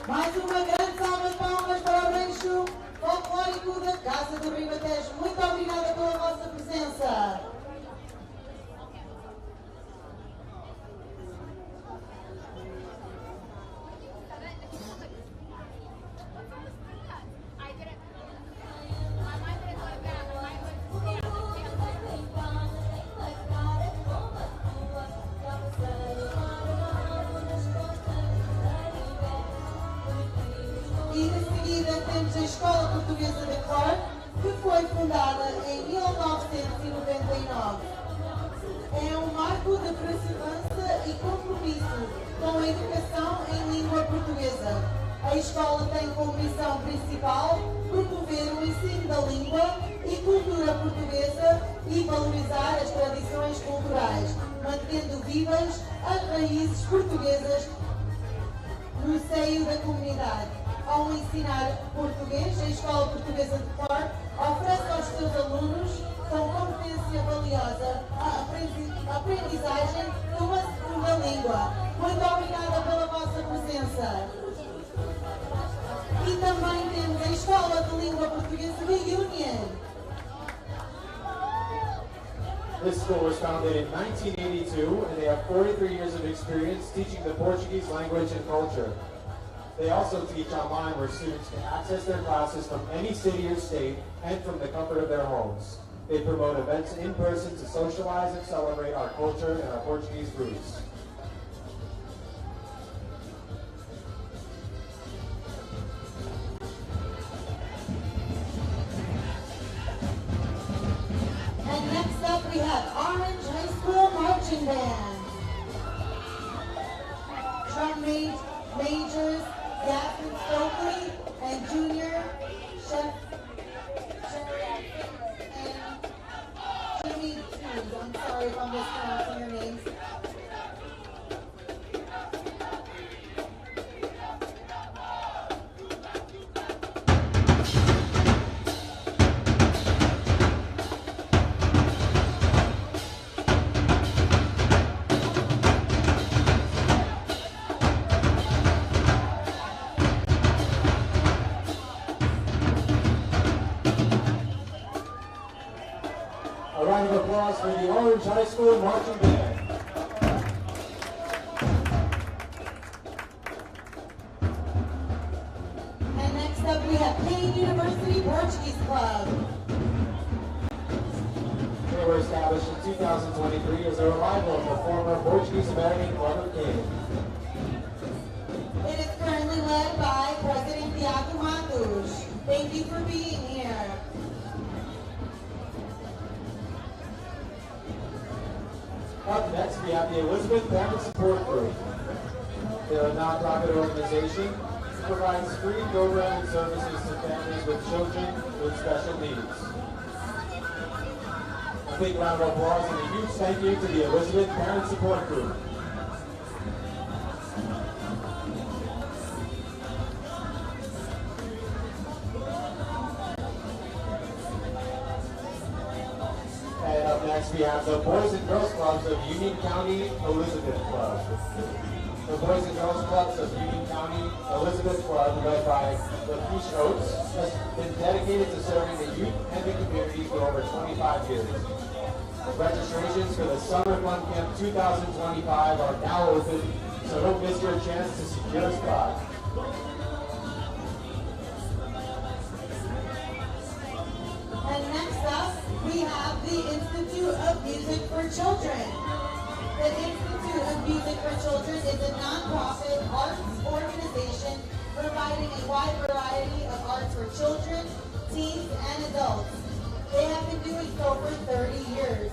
Mais uma grande salva de palmas para o Reixo Folclórico da Casa do Ribatejo. Muito obrigada pela vossa presença. E de seguida temos a Escola Portuguesa de Cor, que foi fundada em 1999. É um marco de perseverança e compromisso com a educação em língua portuguesa. A escola tem como missão principal promover o ensino da língua e cultura portuguesa e valorizar as tradições culturais, mantendo vivas as raízes portuguesas no seio da comunidade. Ao ensinar português, a Escola Portuguesa de Cor oferece aos seus alunos com competência valiosa a aprendizagem de uma segunda língua. Muito obrigada pela vossa presença. E também temos a Escola de Língua Portuguesa de Union. This school was founded in 1982, and they have 43 years of experience teaching the Portuguese language and culture. They also teach online where students can access their classes from any city or state and from the comfort of their homes. They promote events in person to socialize and celebrate our culture and our Portuguese roots. And next up we have Orange High School Marching Band. Drum majors Yasmin Stokely and junior Chef and Jimmy Toombs. I'm sorry if I'm mispronouncing your names. A round of applause for the Orange High School Marching Band. And next up we have Payne University Portuguese Club. They were established in 2023 as a revival of the former Portuguese American Club of Payne. It is currently led by President Tiago Matos. Thank you for being here. Up next, we have the Elizabeth Parent Support Group. They're a nonprofit organization that provides free programming services to families with children with special needs. A big round of applause and a huge thank you to the Elizabeth Parent Support Group. And up next, we have the Boys and Girls Clubs of Union County Elizabeth Club. The Boys and Girls Clubs of Union County Elizabeth Club, led by Lakeisha Oates, has been dedicated to serving the youth and the community for over 25 years. Registrations for the Summer Fun Camp 2025 are now open, so don't miss your chance to secure a spot. And next up, we have the Institute of Music for Children. The Institute of Music for Children is a nonprofit arts organization providing a wide variety of arts for children, teens, and adults. They have been doing so for 30 years.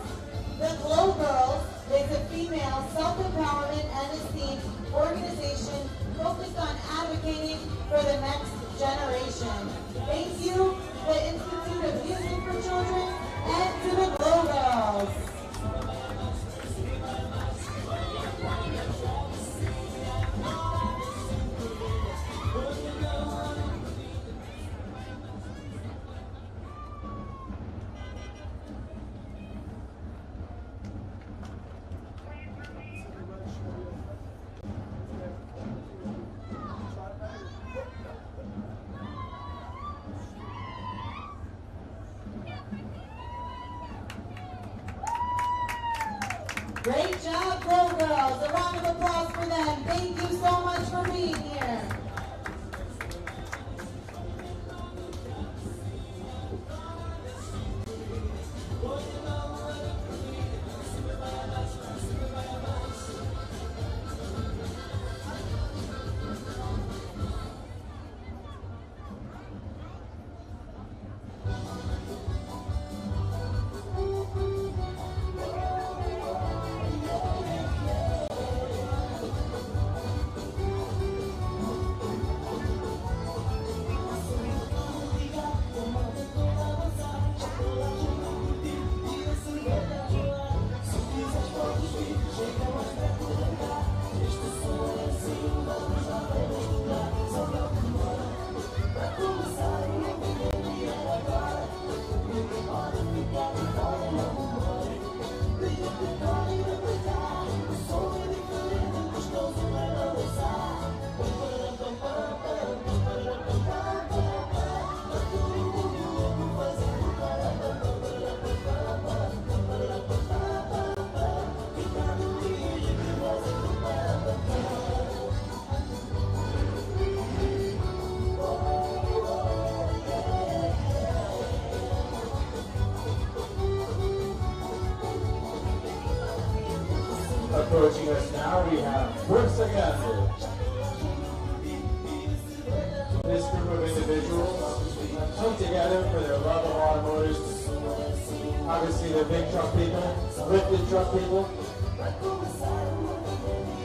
The Glow Girls is a female self-empowerment and esteem organization focused on advocating for the next generation. Thank you, the Institute of Music for Children, and to the Glow Girls. Great job, Glow Girls. A round of applause for them. Thank you so much for being here. Approaching us now, we have Brooks Aganda. This group of individuals have come together for their love of automotives. Obviously, the big truck people, lifted truck people.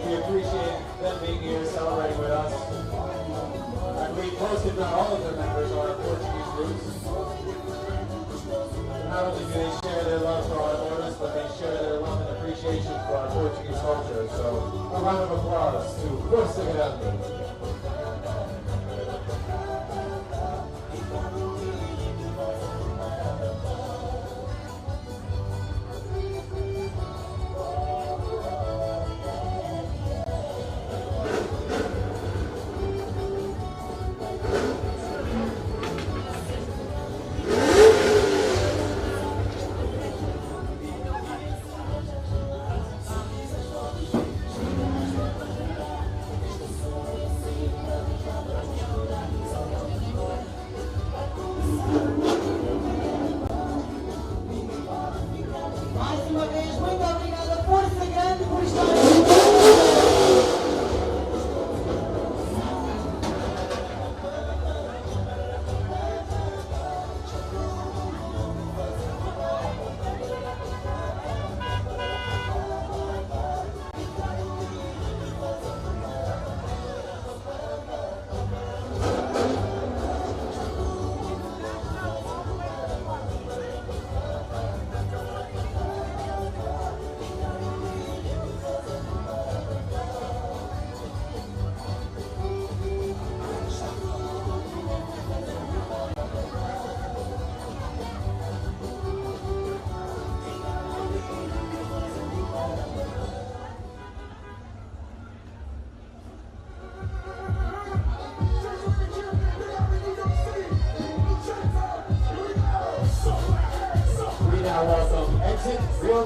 We we appreciate them being here celebrating with us. I believe most, if not all of their members are Portuguese roots. Not only do they share their love for our artists, but they share their love and appreciation for our Portuguese culture. So a round of applause to Força Grande.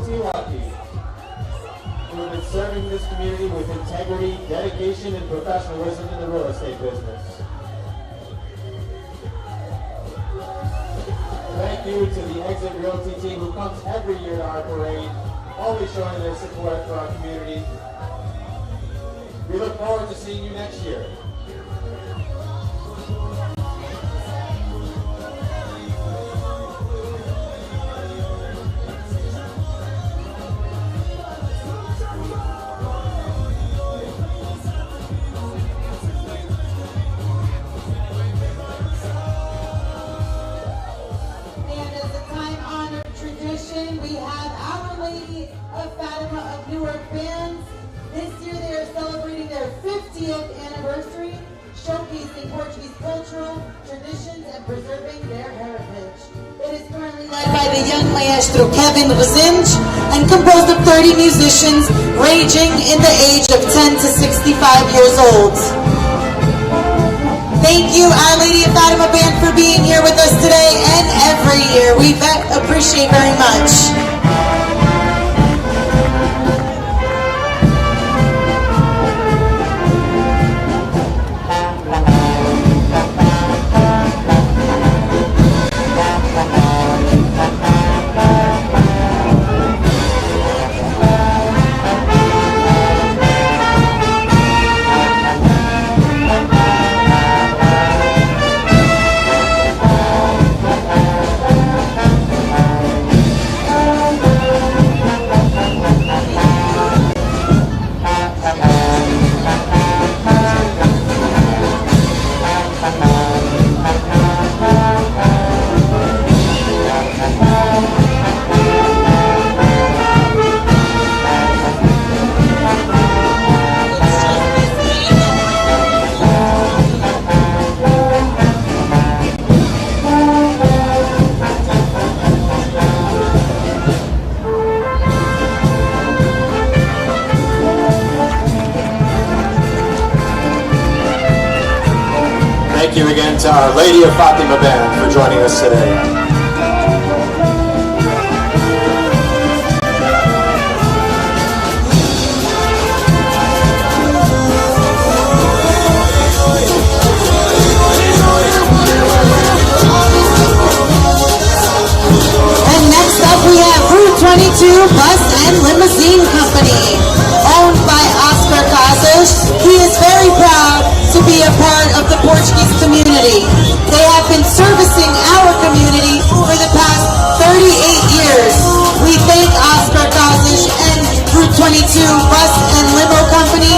Who have been serving this community with integrity, dedication, and professionalism in the real estate business. Thank you to the Exit Realty team who comes every year to our parade, always showing their support for our community. We look forward to seeing you next year. We have Our Lady of Fatima of Newark bands. This year they are celebrating their 50th anniversary, showcasing Portuguese cultural traditions and preserving their heritage. It is currently led by the young maestro Kevin Rezende and composed of 30 musicians ranging in the age of 10 to 65 years old. Thank you, Our Lady of Fatima Band, for being here with us today and every year. We appreciate very much. Thank you again to Our Lady of Fatima Band for joining us today. And next up we have Route 22 Bus and Limousine Company, owned by Oscar Casas. He is very proud to be a part of the Portuguese community. They have been servicing our community for the past 38 years. We thank Oscar Casas and Route 22 Bus and Limo Company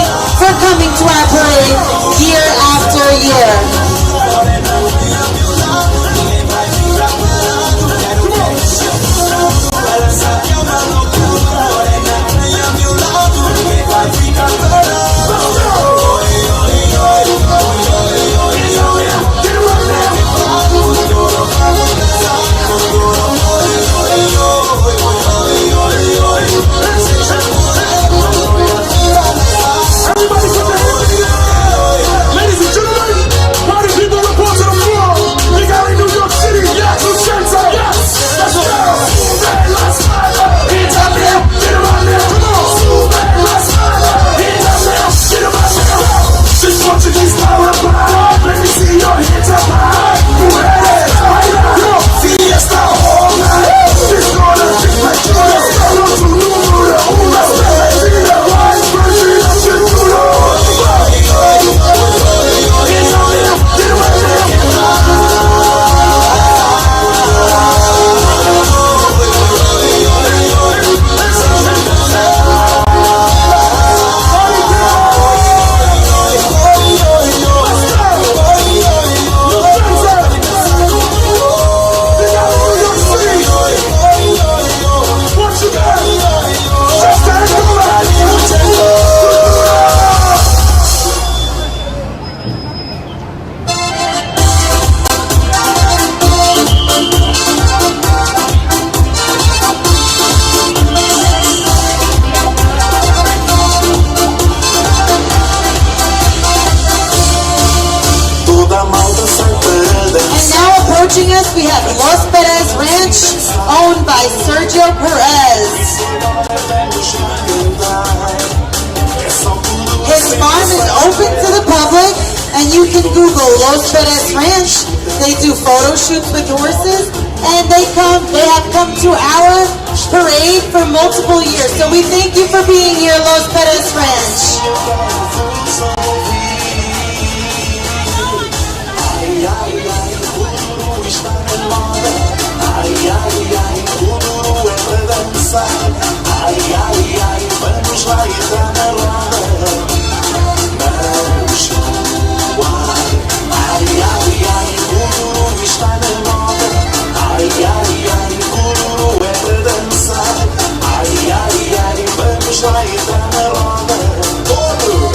approaching us, we have Los Perez Ranch, owned by Sergio Perez. His farm is open to the public, and you can Google Los Perez Ranch. They do photo shoots with horses, and they have come to our parade for multiple years. So we thank you for being here, Los Perez Ranch. Vamos lá entrar na roda. Ai, ai, ai, o Guru está na moda. Ai, ai, ai, o Guru é para dançar. Ai, ai, ai, vamos lá entrar na roda. Todos!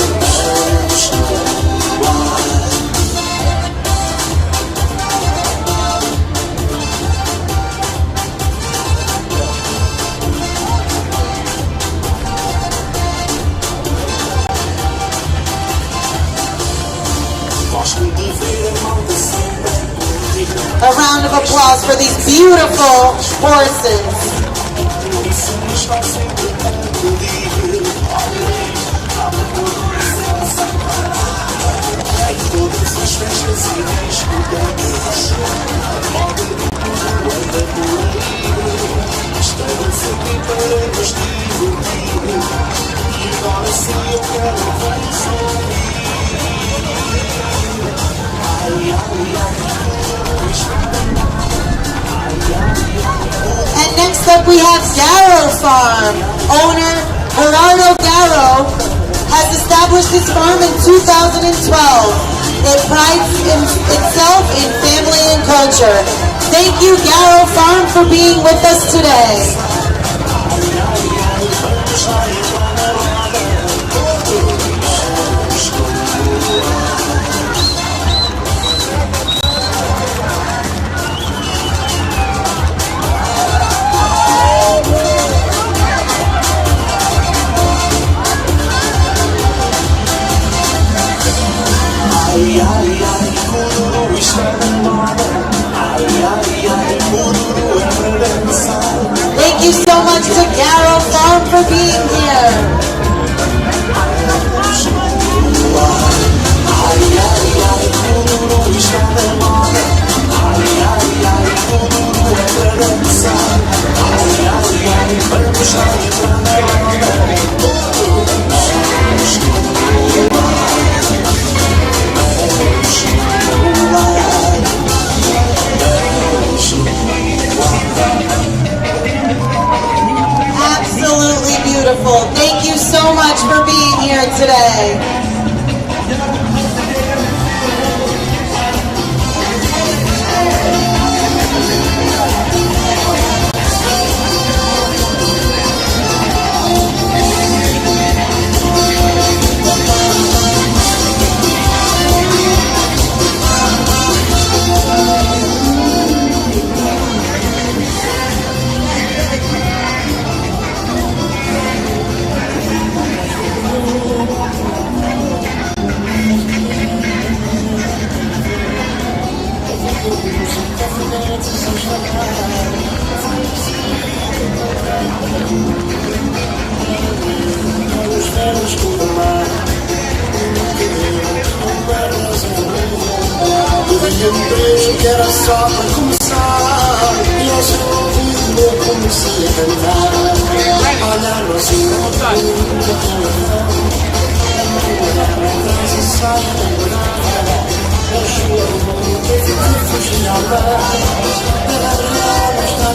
A round of applause for these beautiful horses. And next up we have Garrow Farm. Owner Gerardo Garrow has established his farm in 2012. It prides itself in family and culture. Thank you, Garrow Farm, for being with us today. Ai, ai, ai, o Guru está na moda. Ai, ai, ai, o Guru é para dançar. Thank you so much to Garrow Farm for being here. Ai, ai, ai, o Guru está na moda. Ai, ai, ai, o Guru é para dançar. Ai, ai, ai, vamos lá entrar na roda. Absolutely beautiful. Thank you so much for being here today. Um beijo que era só pra começar. E ao seu ouvido eu comecei a cantar. Olhar no assim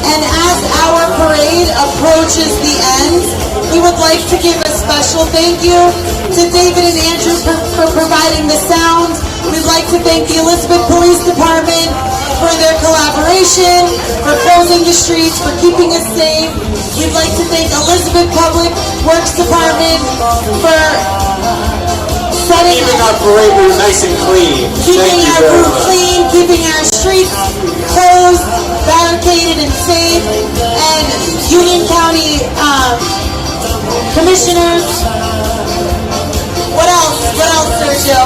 And as our parade approaches the end, we would like to give a special thank you to David and Andrew for providing the sound. We'd like to thank the Elizabeth Police Department for their collaboration, for closing the streets, for keeping us safe. We'd like to thank Elizabeth Public Works Department for keeping our parade route nice and clean. Keeping our route clean, keeping our streets closed, barricaded and safe, and Union County commissioners. What else, Sergio?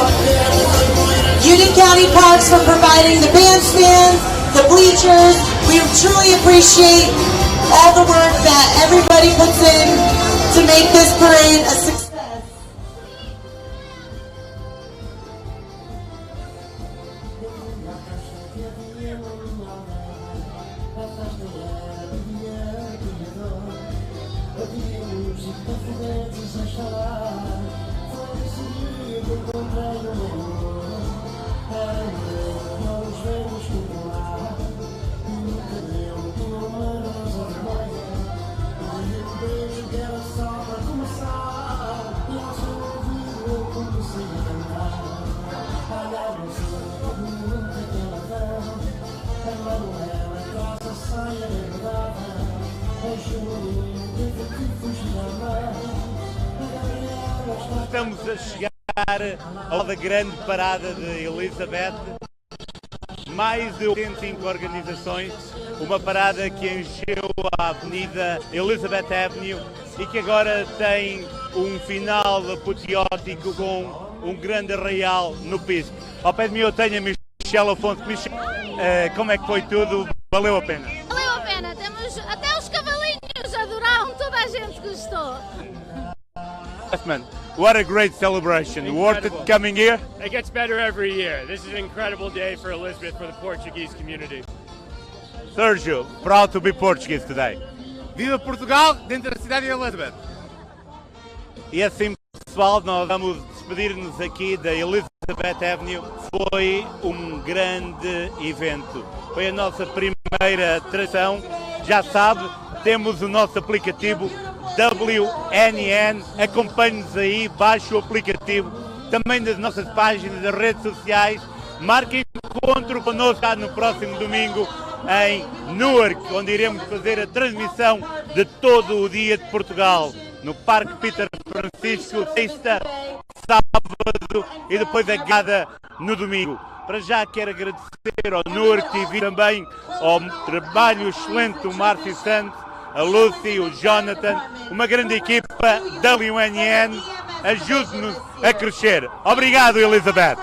Union County Parks for providing the bandstand, the bleachers. We truly appreciate all the work that everybody puts in to make this parade a success. Estamos a chegar à grande parada de Elizabeth. Mais de 85 organizações, uma parada que encheu a Avenida Elizabeth Avenue e que agora tem um final apoteótico com um grande arraial no piso. Ao pé de mim eu tenho a Michelle Afonso. Michelle, como é que foi tudo? Valeu a pena? Valeu a pena, até os cavalinhos adoraram, toda a gente gostou. Man, what a great celebration. Worth it coming here? It gets better every year. This is an incredible day for Elizabeth, for the Portuguese community. Sergio, proud to be Portuguese today. Viva Portugal dentro da cidade de Elizabeth. E assim, pessoal, nós vamos despedir-nos aqui da Elizabeth Avenue. Foi um grande evento. Foi a nossa primeira atração. Já sabe, temos o nosso aplicativo WNN. Acompanhe-nos aí, baixe o aplicativo. Também das nossas páginas, das redes sociais. Marque encontro connosco no próximo domingo em Newark, onde iremos fazer a transmissão de todo o dia de Portugal. No Parque Peter Francisco, sexta, sábado e depois a gada no domingo. Para já quero agradecer ao Newark TV, também ao trabalho excelente do Márcio Santos, a Lucy, o Jonathan, uma grande equipa WNN. Ajude-nos a crescer. Obrigado, Elizabeth.